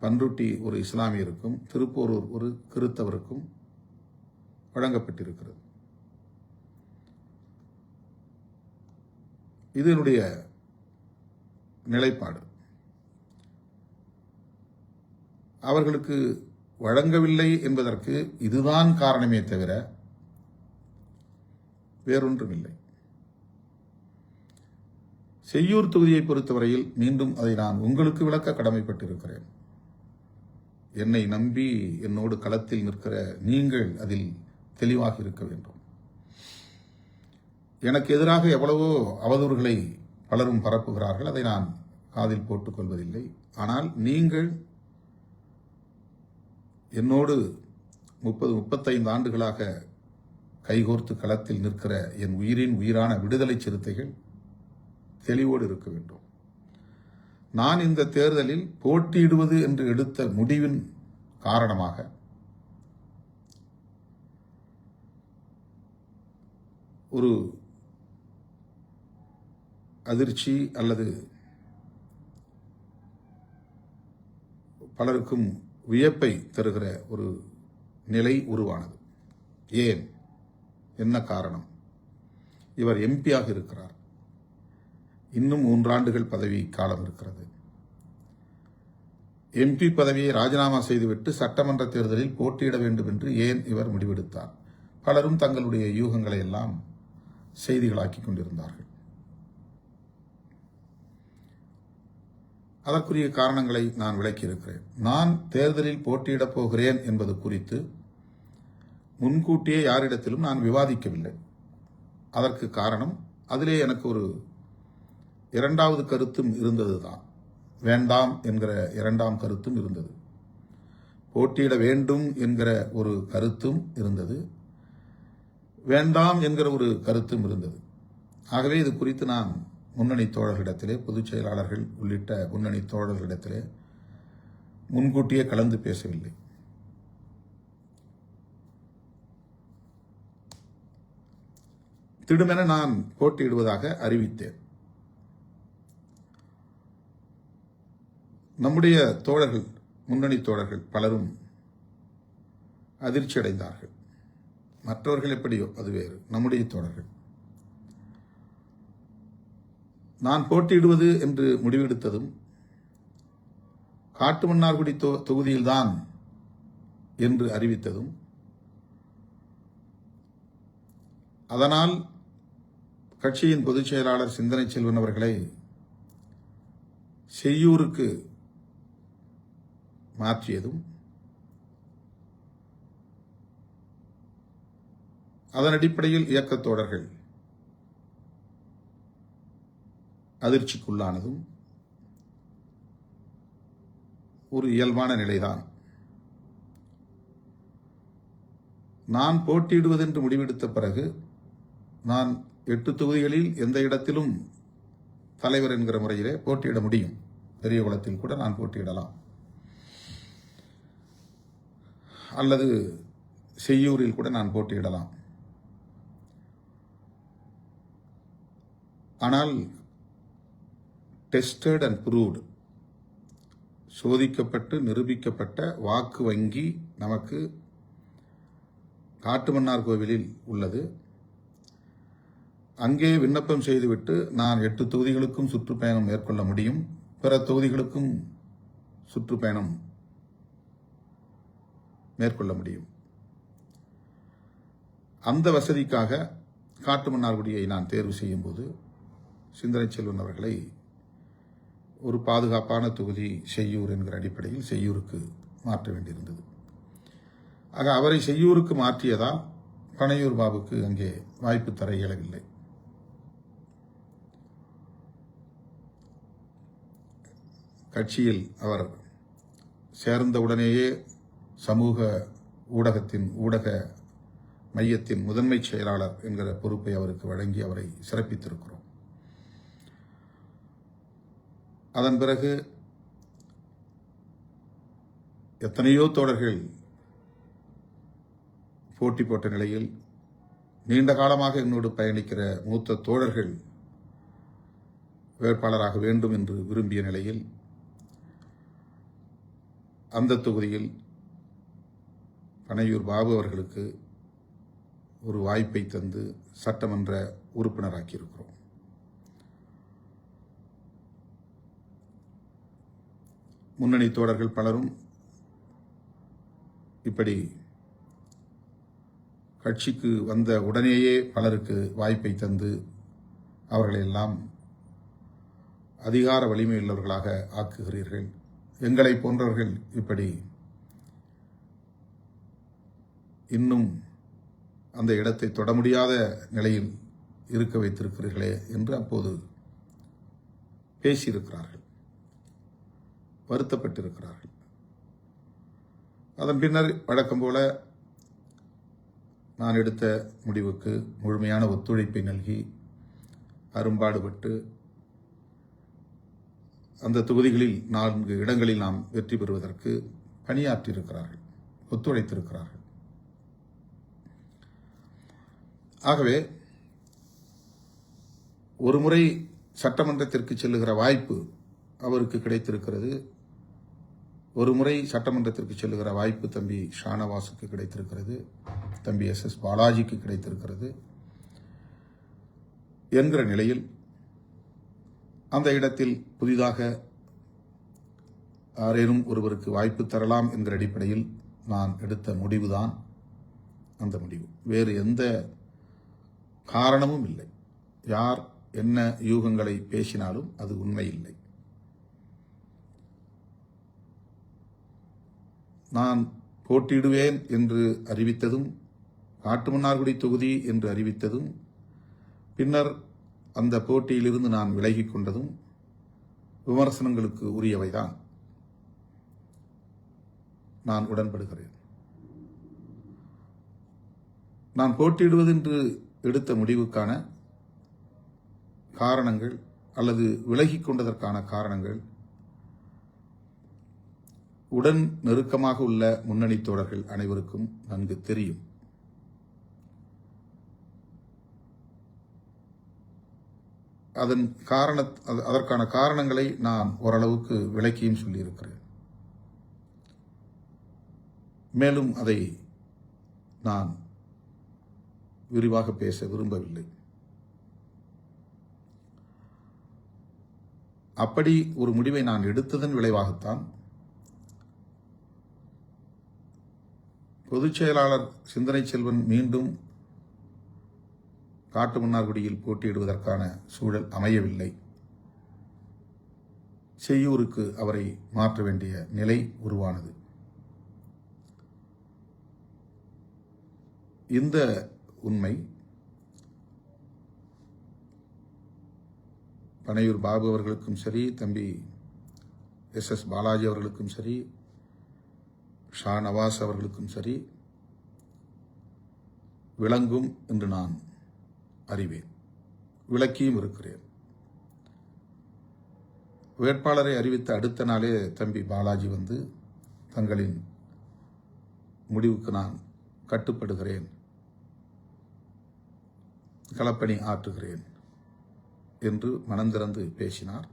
[SPEAKER 1] பன்ருட்டி ஒரு இஸ்லாமியருக்கும் திருப்போரூர் ஒரு கிறித்தவருக்கும் வழங்கப்பட்டிருக்கிறது. இது என்னுடைய நிலைப்பாடு. அவர்களுக்கு வழங்கவில்லை என்பதற்கு இதுதான் காரணமே தவிர வேறொன்றும் இல்லை. செய்யூர் தொகுதியை பொறுத்தவரையில் மீண்டும் அதை நான் உங்களுக்கு விளக்க கடமைப்பட்டிருக்கிறேன். என்னை நம்பி என்னோடு களத்தில் நிற்கிற நீங்கள் அதில் தெளிவாக இருக்க வேண்டும். எனக்கு எதிராக எவ்வளவோ அவதூறுகளை பலரும் பரப்புகிறார்கள், அதை நான் காதில் போட்டுக் கொள்வதில்லை. ஆனால் நீங்கள் என்னோடு 30-35 ஆண்டுகளாக கைகோர்த்து களத்தில் நிற்கிற என் உயிரின் உயிரான விடுதலை சிறுத்தைகள் தெளிவோடு இருக்க வேண்டும். நான் இந்த தேர்தலில் போட்டியிடுவது என்று எடுத்த முடிவின் காரணமாக ஒரு அதிர்ச்சி அல்லது பலருக்கும் வியப்பை தருகிற ஒரு நிலை உருவானது. ஏன், என்ன காரணம்? இவர் எம்பியாக இருக்கிறார். இன்னும் 3 ஆண்டுகள் பதவி காலம் இருக்கிறது. எம்பி பதவியை ராஜினாமா செய்துவிட்டு சட்டமன்ற தேர்தலில் போட்டியிட வேண்டும் என்று ஏன் இவர் முடிவெடுத்தார்? பலரும் தங்களுடைய யூகங்களை எல்லாம் செய்திகளாக்கிக் கொண்டிருந்தார்கள். அதற்குரிய காரணங்களை நான் விளக்கியிருக்கிறேன். நான் தேர்தலில் போட்டியிடப் போகிறேன் என்பது குறித்து முன்கூட்டியே யாரிடத்திலும் நான் விவாதிக்கவில்லை. அதற்கு காரணம், அதிலே எனக்கு ஒரு 2வது கருத்தும் இருந்ததுதான். வேண்டாம் என்கிற 2ஆம் கருத்தும் இருந்தது. போட்டியிட வேண்டும் என்கிற ஒரு கருத்தும் இருந்தது. வேண்டாம் என்கிற ஒரு கருத்தும் இருந்தது. ஆகவே இது குறித்து நான் முன்னணி தோழர்களிடத்திலே, பொதுச் செயலாளர்கள் உள்ளிட்ட முன்னணி தோழர்களிடத்திலே முன்கூட்டியே கலந்து பேசவில்லை. திடுமென நான் போட்டியிடுவதாக அறிவித்தேன். நம்முடைய தோழர்கள், முன்னணி தோழர்கள் பலரும் அதிர்ச்சி அடைந்தார்கள். மற்றவர்கள் எப்படியோ அது வேறு. நம்முடைய தோழர்கள், நான் போட்டியிடுவது என்று முடிவெடுத்ததும் காட்டுமன்னார்குடி தொகுதியில்தான் என்று அறிவித்ததும், அதனால் கட்சியின் பொதுச் செயலாளர் சிந்தனை செல்வன் அவர்களை செய்யூருக்கு மாற்றியதும், அதன் அடிப்படையில் இயக்கத் தோழர்கள் அதிர்ச்சிக்குள்ளானதும் ஒரு இயல்பான நிலைதான். நான் போட்டியிடுவதென்று முடிவெடுத்த பிறகு நான் 8 தொகுதிகளில் எந்த இடத்திலும் தலைவர் என்கிற முறையிலே போட்டியிட முடியும். பெரியகுளத்தில் கூட நான் போட்டியிடலாம், அல்லது செய்யூரில் கூட நான் போட்டியிடலாம். ஆனால் டெஸ்டட் அண்ட் ப்ரூவ்டு, சோதிக்கப்பட்டு நிரூபிக்கப்பட்ட வாக்கு வங்கி நமக்கு காட்டுமன்னார் கோவிலில் உள்ளது. அங்கே விண்ணப்பம் செய்துவிட்டு நான் 8 தொகுதிகளுக்கும் சுற்றுப்பயணம் மேற்கொள்ள முடியும், பிற தொகுதிகளுக்கும் சுற்றுப்பயணம் மேற்கொள்ள முடியும். அந்த வசதிக்காக காட்டுமன்னார்குடியை நான் தேர்வு செய்யும் போது சிந்தனை செல்வன் அவர்களை ஒரு பாதுகாப்பான தொகுதி செய்யூர் என்கிற அடிப்படையில் செய்யூருக்கு மாற்ற வேண்டியிருந்தது. ஆக அவரை செய்யூருக்கு மாற்றியதால் பனையூர் பாபுக்கு அங்கே வாய்ப்பு தர இயலவில்லை. கட்சியில் அவர் சேர்ந்தவுடனேயே சமூக ஊடக மையத்தின் முதன்மை செயலாளர் என்கிற பொறுப்பை அவருக்கு வழங்கி அவரை சிறப்பித்திருக்கிறோம். அதன் பிறகு எத்தனையோ தோழர்கள் போட்டி போட்ட நிலையில் நீண்ட காலமாக என்னோடு பயணிக்கிற மூத்த தோழர்கள் வேட்பாளராக வேண்டும் என்று விரும்பிய நிலையில் அந்த தொகுதியில் பனையூர் பாபு அவர்களுக்கு ஒரு வாய்ப்பை தந்து சட்டமன்ற உறுப்பினராக்கியிருக்கிறோம். முன்னணி தோழர்கள் பலரும் இப்படி கட்சிக்கு வந்த உடனேயே பலருக்கு வாய்ப்பை தந்து அவர்களெல்லாம் அதிகார வலிமையுள்ளவர்களாக ஆக்குகிறீர்கள். எங்களை போன்றவர்கள் இப்படி இன்னும் அந்த இடத்தை தொட முடியாத நிலையில் இருக்க வைத்திருக்கிறீர்களே என்று அப்போது பேசியிருக்கிறார்கள், வருத்தப்பட்டிருக்கிறார்கள். அதன் பின்னர் வழக்கம் போல நான் எடுத்த முடிவுக்கு முழுமையான ஒத்துழைப்பை நல்கி அரும்பாடுபட்டு அந்த தொகுதிகளில் 4 இடங்களில் நாம் வெற்றி பெறுவதற்கு பணியாற்றியிருக்கிறார்கள், ஒத்துழைத்திருக்கிறார்கள். ஆகவே ஒரு முறை சட்டமன்றத்திற்கு செல்லுகிற வாய்ப்பு அவருக்கு கிடைத்திருக்கிறது. ஒரு முறை சட்டமன்றத்திற்கு செல்லுகிற வாய்ப்பு தம்பி ஷானவாஸுக்கு கிடைத்திருக்கிறது, தம்பி SS பாலாஜிக்கு கிடைத்திருக்கிறது என்கிற நிலையில் அந்த இடத்தில் புதிதாக யாரேனும் ஒருவருக்கு வாய்ப்பு தரலாம் என்கிற அடிப்படையில் நான் எடுத்த முடிவுதான் அந்த முடிவு. வேறு எந்த காரணமும் இல்லை. யார் என்ன யூகங்களை பேசினாலும் அது உண்மை இல்லை. நான் போட்டியிடுவேன் என்று அறிவித்ததும், காட்டுமன்னார்குடி தொகுதி என்று அறிவித்ததும், பின்னர் அந்த போட்டியிலிருந்து நான் விலகிக் கொண்டதும் விமர்சனங்களுக்கு உரியவைதான். நான் உடன்படுகிறேன். நான் போட்டியிடுவது என்று எடுத்த முடிவுக்கான காரணங்கள் அல்லது விலகிக் கொண்டதற்கான காரணங்கள் உடன் நெருக்கமாக உள்ள முன்னணி தோழர்கள் அனைவருக்கும் நன்கு தெரியும். அதற்கான காரணங்களை நான் ஓரளவுக்கு விளக்கியும் சொல்லியிருக்கிறேன். மேலும் அதை நான் விரிவாக பேச விரும்பவில்லை. அப்படி ஒரு முடிவை நான் எடுத்ததன் விளைவாகத்தான் பொதுச் செயலாளர் சிந்தனை செல்வன் மீண்டும் காட்டுமன்னார்குடியில் போட்டியிடுவதற்கான சூழல் அமையவில்லை. செய்யூருக்கு அவரை மாற்ற வேண்டிய நிலை உருவானது. இந்த உண்மை பனையூர் பாபு அவர்களுக்கும் சரி, தம்பி SS பாலாஜி அவர்களுக்கும் சரி, ஷா நவாஸ் அவர்களுக்கும் சரி விளங்கும் என்று நான் அறிவேன், விளக்கியும் இருக்கிறேன். வேட்பாளரை அறிவித்த அடுத்த நாளே தம்பி பாலாஜி வந்து தங்களின் முடிவுக்கு நான் கட்டுப்படுகிறேன், களப்பணி ஆற்றுகிறேன் என்று மனந்திறந்து பேசினார்.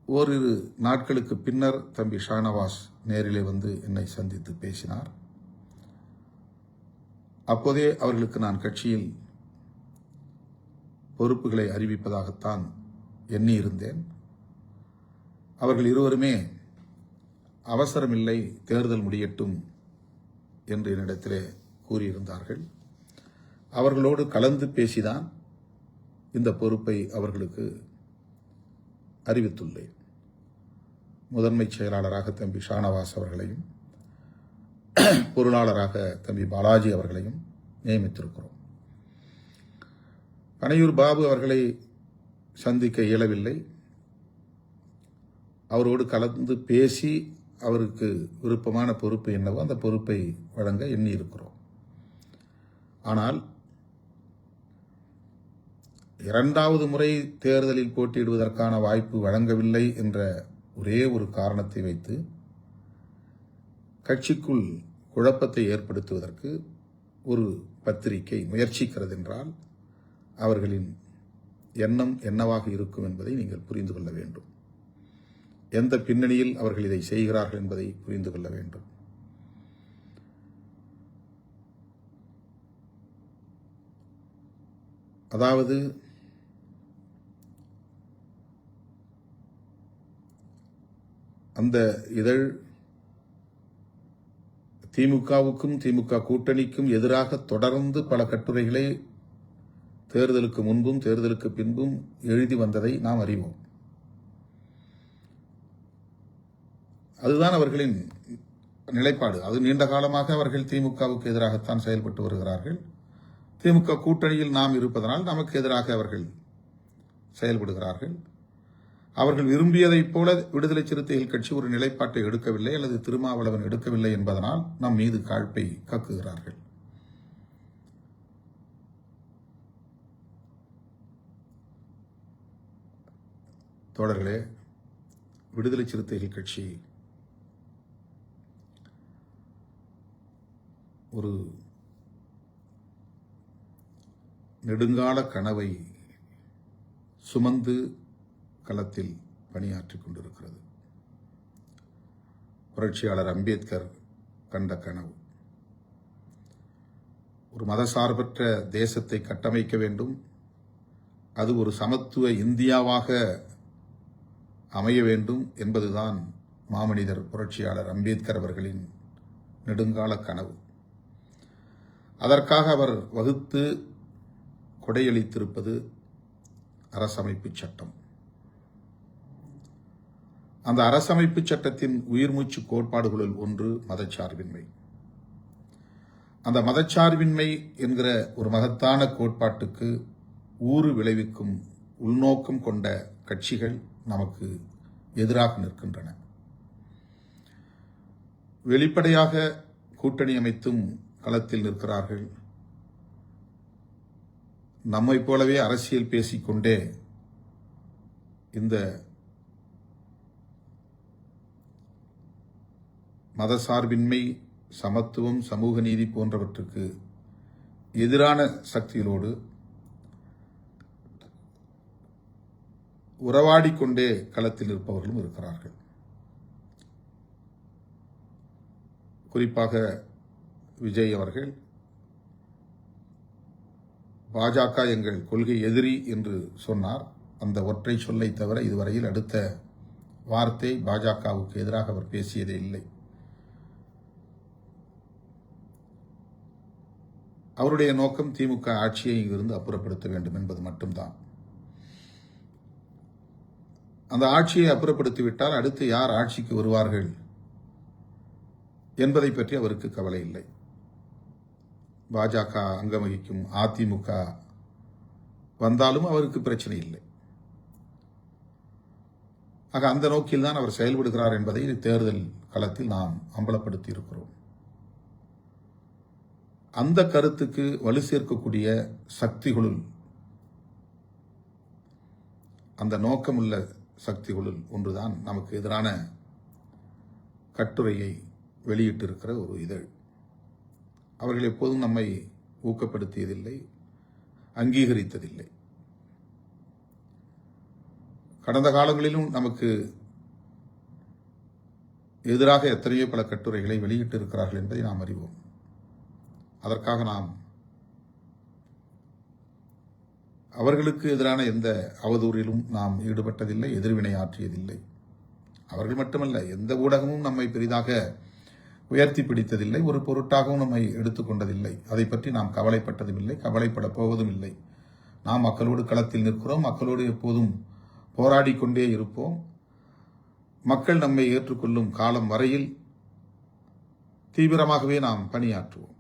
[SPEAKER 1] ஓரிரு நாட்களுக்கு பின்னர் தம்பி ஷானவாஸ் நேரிலே வந்து என்னை சந்தித்து பேசினார். அப்போதே அவர்களுக்கு நான் கட்சியில் பொறுப்புகளை அறிவிப்பதாகத்தான் எண்ணியிருந்தேன். அவர்கள் இருவருமே அவசரமில்லை, தேர்தல் முடியட்டும் என்று என்னிடத்திலே கூறியிருந்தார்கள். அவர்களோடு கலந்து பேசிதான் இந்த பொறுப்பை அவர்களுக்கு அறிவித்துள்ளேன். முதன்மை செயலாளராக தம்பி ஷானவாஸ் அவர்களையும் பொருளாளராக தம்பி பாலாஜி அவர்களையும் நியமித்திருக்கிறோம். பனையூர் பாபு அவர்களை சந்திக்க இயலவில்லை. அவரோடு கலந்து பேசி அவருக்கு விருப்பமான பொறுப்பு என்னவோ அந்த பொறுப்பை வழங்க எண்ணியிருக்கிறோம். ஆனால் இரண்டாவது முறை தேர்தலில் போட்டியிடுவதற்கான வாய்ப்பு வழங்கவில்லை என்ற ஒரே ஒரு காரணத்தை வைத்து கட்சிக்குள் குழப்பத்தை ஏற்படுத்துவதற்கு ஒரு பத்திரிகை முயற்சிக்கிறது என்றால் அவர்களின் எண்ணம் என்னவாக இருக்கும் என்பதை நீங்கள் புரிந்து கொள்ள வேண்டும். எந்த பின்னணியில் அவர்கள் இதை செய்கிறார்கள் என்பதை புரிந்து கொள்ள வேண்டும். அதாவது அந்த இதழ் திமுகவுக்கும் திமுக கூட்டணிக்கும் எதிராக தொடர்ந்து பல கட்டுரைகளை தேர்தலுக்கு முன்பும் தேர்தலுக்கு பின்பும் எழுதி வந்ததை நாம் அறிவோம். அதுதான் அவர்களின் நிலைப்பாடு. அது நீண்ட காலமாக அவர்கள் திமுகவுக்கு எதிராகத்தான் செயல்பட்டு வருகிறார்கள். திமுக கூட்டணியில் நாம் இருப்பதனால் நமக்கு எதிராக அவர்கள் செயல்படுகிறார்கள். அவர்கள் விரும்பியதைப் போல விடுதலை சிறுத்தைகள் கட்சி ஒரு நிலைப்பாட்டை எடுக்கவில்லை அல்லது திருமாவளவன் எடுக்கவில்லை என்பதனால் நம் மீது காழ்ப்பை கக்குகிறார்கள். தோழர்களே, விடுதலை சிறுத்தைகள் கட்சி ஒரு நெடுங்கால கனவை சுமந்து களத்தில் பணியாற்றிக் கொண்டிருக்கிறது. புரட்சியாளர் அம்பேத்கர் கண்ட கனவு ஒரு மதசார்பற்ற தேசத்தை கட்டமைக்க வேண்டும், அது ஒரு சமத்துவ இந்தியாவாக அமைய வேண்டும் என்பதுதான் மாமனிதர் புரட்சியாளர் அம்பேத்கர் அவர்களின் நெடுங்கால கனவு. அதற்காக அவர் வகுத்து கொடையளித்திருப்பது அரசமைப்பு சட்டம். அந்த அரசமைப்பு சட்டத்தின் உயிர்மூச்சு கோட்பாடுகளுள் ஒன்று மதச்சார்பின்மை. அந்த மதச்சார்பின்மை என்கிற ஒரு மகத்தான கோட்பாட்டுக்கு ஊறு விளைவிக்கும் உள்நோக்கம் கொண்ட கட்சிகள் நமக்கு எதிராக நிற்கின்றன. வெளிப்படையாக கூட்டணி அமைத்தும் களத்தில் நிற்கிறார்கள். நம்மைப் போலவே அரசியல் பேசிக்கொண்டே இந்த மதசார்பின்மை, சமத்துவம், சமூக நீதி போன்றவற்றுக்கு எதிரான சக்திகளோடு உறவாடிக்கொண்டே களத்தில் இருப்பவர்களும் இருக்கிறார்கள். குறிப்பாக விஜய் அவர்கள் பாஜக எங்கள் கொள்கை எதிரி என்று சொன்னார். அந்த ஒற்றை சொல்லை தவிர இதுவரையில் அடுத்த வார்த்தை பாஜகவுக்கு எதிராக அவர் பேசியதே இல்லை. அவருடைய நோக்கம் திமுக ஆட்சியை இருந்து அப்புறப்படுத்த வேண்டும் என்பது மட்டும்தான். அந்த ஆட்சியை அப்புறப்படுத்திவிட்டால் அடுத்து யார் ஆட்சிக்கு வருவார்கள் என்பதை பற்றி அவருக்கு கவலை இல்லை. பாஜக அங்கம் வகிக்கும் அதிமுக வந்தாலும் அவருக்கு பிரச்சனை இல்லை. ஆக அந்த நோக்கில் தான் அவர் செயல்படுகிறார் என்பதை தேர்தல் களத்தில் நாம் அம்பலப்படுத்தி இருக்கிறோம். அந்த கருத்துக்கு வலு சேர்க்கக்கூடிய சக்திகளுள், அந்த நோக்கமுள்ள சக்திகளுள் ஒன்றுதான் நமக்கு எதிரான கட்டுரையை வெளியிட்டிருக்கிற ஒரு இதழ். அவர்கள் எப்போதும் நம்மை ஊக்கப்படுத்தியதில்லை, அங்கீகரித்ததில்லை. கடந்த காலங்களிலும் நமக்கு எதிராக எத்தனையோ பல கட்டுரைகளை வெளியிட்டிருக்கிறார்கள் என்பதை நாம் அறிவோம். அதற்காக நாம் அவர்களுக்கு எதிரான எந்த அவதூறிலும் நாம் ஈடுபட்டதில்லை, எதிர்வினை ஆற்றியதில்லை. அவர்கள் மட்டுமல்ல, எந்த ஊடகமும் நம்மை பெரிதாக உயர்த்தி பிடித்ததில்லை, ஒரு பொருட்டாகவும் நம்மை எடுத்துக்கொண்டதில்லை. அதை பற்றி நாம் கவலைப்பட்டதும் இல்லை, கவலைப்பட போவதும் இல்லை. நாம் மக்களோடு களத்தில் நிற்கிறோம், மக்களோடு எப்போதும் போராடி கொண்டே இருப்போம். மக்கள் நம்மை ஏற்றுக்கொள்ளும் காலம் வரையில் தீவிரமாகவே நாம் பணியாற்றுவோம்.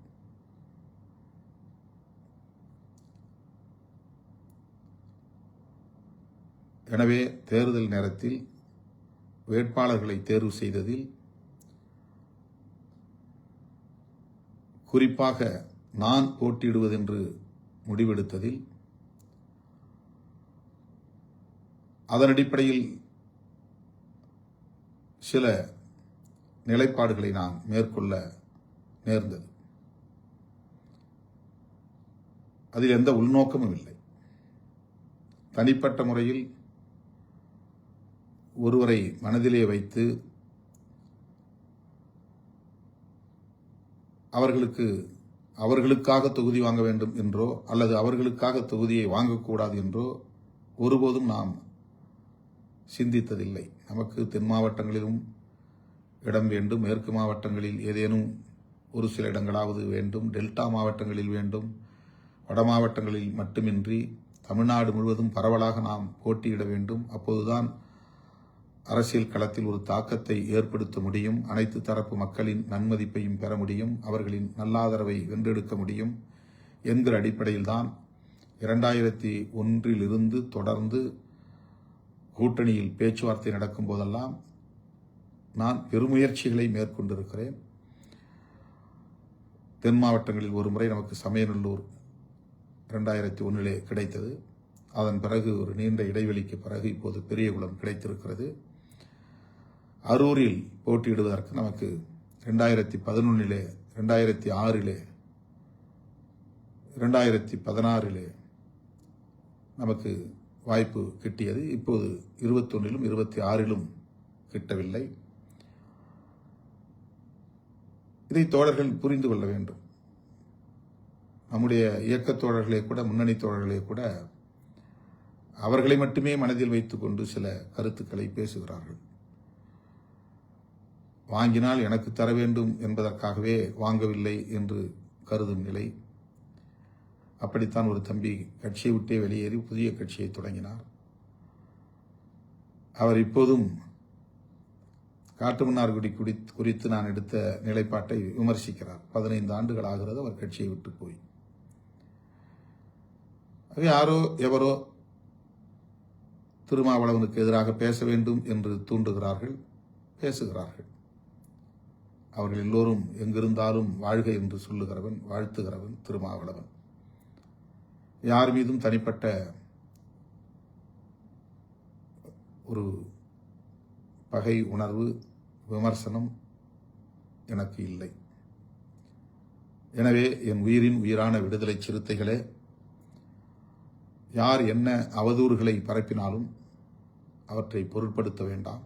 [SPEAKER 1] எனவே தேர்தல் நேரத்தில் வேட்பாளர்களை தேர்வு செய்ததில் குறிப்பாக நான் போட்டியிடுவதென்று முடிவெடுத்ததில் அதன் அடிப்படையில் சில நிலைப்பாடுகளை நான் மேற்கொள்ள நேர்ந்தது. அதில் எந்த உள்நோக்கமும் இல்லை. தனிப்பட்ட முறையில் ஒருவரை மனதிலே வைத்து அவர்களுக்காக தொகுதி வாங்க வேண்டும் என்றோ அல்லது அவர்களுக்காக தொகுதியை வாங்கக்கூடாது என்றோ ஒருபோதும் நாம் சிந்தித்ததில்லை. நமக்கு தென் மாவட்டங்களிலும் இடம் வேண்டும், மேற்கு மாவட்டங்களில் ஏதேனும் ஒரு சில இடங்களாவது வேண்டும், டெல்டா மாவட்டங்களில் வேண்டும், வட மாவட்டங்களில் மட்டுமின்றி தமிழ்நாடு முழுவதும் பரவலாக நாம் போட்டியிட வேண்டும். அப்போதுதான் அரசியல் களத்தில் ஒரு தாக்கத்தை ஏற்படுத்த முடியும், அனைத்து தரப்பு மக்களின் நன்மதிப்பையும் பெற முடியும், அவர்களின் நல்லாதரவை வென்றெடுக்க முடியும் என்கிற அடிப்படையில்தான் 2001 தொடர்ந்து கூட்டணியில் பேச்சுவார்த்தை நடக்கும் போதெல்லாம் நான் பெருமுயற்சிகளை மேற்கொண்டிருக்கிறேன். தென் மாவட்டங்களில் ஒரு முறை நமக்கு சமயநல்லூர் 2001 கிடைத்தது. அதன் பிறகு ஒரு நீண்ட இடைவெளிக்கு பிறகு இப்போது பெரியகுளம் கிடைத்திருக்கிறது. அரூரில் போட்டியிடுவதற்கு நமக்கு 2011, 2006, 2016 நமக்கு வாய்ப்பு கிட்டியது. இப்போது 21, 26 கிட்டவில்லை. இதை தோழர்கள் புரிந்து கொள்ள வேண்டும். நம்முடைய இயக்கத் தோழர்களே கூட, முன்னணி தோழர்களே கூட அவர்களை மட்டுமே மனதில் வைத்துக் கொண்டு சில கருத்துக்களை பேசுகிறார்கள். வாங்கினால் எனக்கு தர வேண்டும் என்பதற்காகவே வாங்கவில்லை என்று கருதும் நிலை. அப்படித்தான் ஒரு தம்பி கட்சியை விட்டே வெளியேறி புதிய கட்சியை தொடங்கினார். அவர் இப்போதும் காட்டுமன்னார்குடி குறித்து நான் எடுத்த நிலைப்பாட்டை விமர்சிக்கிறார். 15 ஆண்டுகள் ஆகிறது அவர் கட்சியை விட்டு போய். யாரோ எவரோ திருமாவளவனுக்கு எதிராக பேச வேண்டும் என்று தூண்டுகிறார்கள், பேசுகிறார்கள். அவர்கள் எல்லோரும் எங்கிருந்தாலும் வாழ்க என்று சொல்லுகிறவன், வாழ்த்துகிறவன் திருமாவளவன். யார் மீதும் தனிப்பட்ட ஒரு பகை உணர்வு, விமர்சனம் எனக்கு இல்லை. எனவே என் உயிரின் உயிரான விடுதலை சிறுத்தைகளே, யார் என்ன அவதூறுகளை பரப்பினாலும் அவற்றை பொருட்படுத்த வேண்டாம்.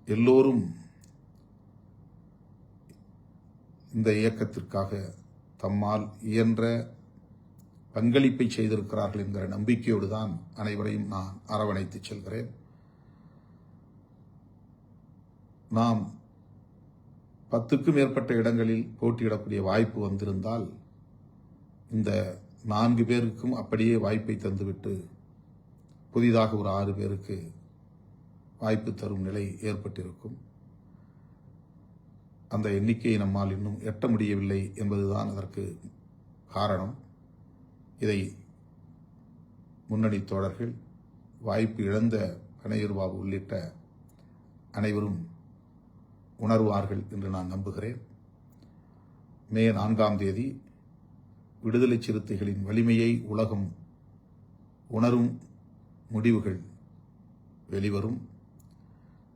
[SPEAKER 1] எல்லோரும் இந்த இயக்கத்திற்காக தம்மால் இயன்ற பங்களிப்பை செய்திருக்கிறார்கள் என்கிற நம்பிக்கையோடு தான் அனைவரையும் நான் அரவணைத்து செல்கிறேன். நாம் 10க்கும் மேற்பட்ட இடங்களில் போட்டியிடக்கூடிய வாய்ப்பு வந்திருந்தால் இந்த 4 பேருக்கும் அப்படியே வாய்ப்பை தந்துவிட்டு புதிதாக ஒரு 6 பேருக்கு வாய்ப்பு தரும் நிலை ஏற்பட்டிருக்கும். அந்த எண்ணிக்கையை நம்மால் இன்னும் எட்ட முடியவில்லை என்பதுதான் அதற்கு காரணம். இதை முன்னணி தோழர்கள், வாய்ப்பு இழந்த கணையூர்பாபு உள்ளிட்ட அனைவரும் உணர்வார்கள் என்று நான் நம்புகிறேன். மே 4 விடுதலை சிறுத்தைகளின் வலிமையை உலகம் உணரும் முடிவுகள் வெளிவரும்.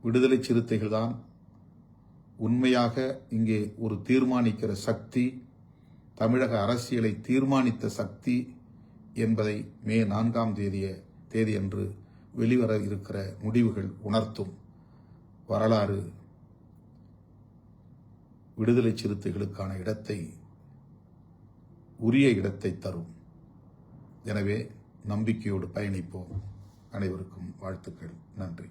[SPEAKER 1] விடுதலை சிறுத்தைகள் தான் உண்மையாக இங்கே ஒரு தீர்மானிக்கிற சக்தி, தமிழக அரசியலை தீர்மானித்த சக்தி என்பதை மே 4 தேதியன்று வெளிவர இருக்கிற முடிவுகள் உணர்த்தும். வரலாறு விடுதலை சிறுத்தைகளுக்கான இடத்தை, உரிய இடத்தை தரும். எனவே நம்பிக்கையோடு பயணிப்போம். அனைவருக்கும் வாழ்த்துக்கள். நன்றி.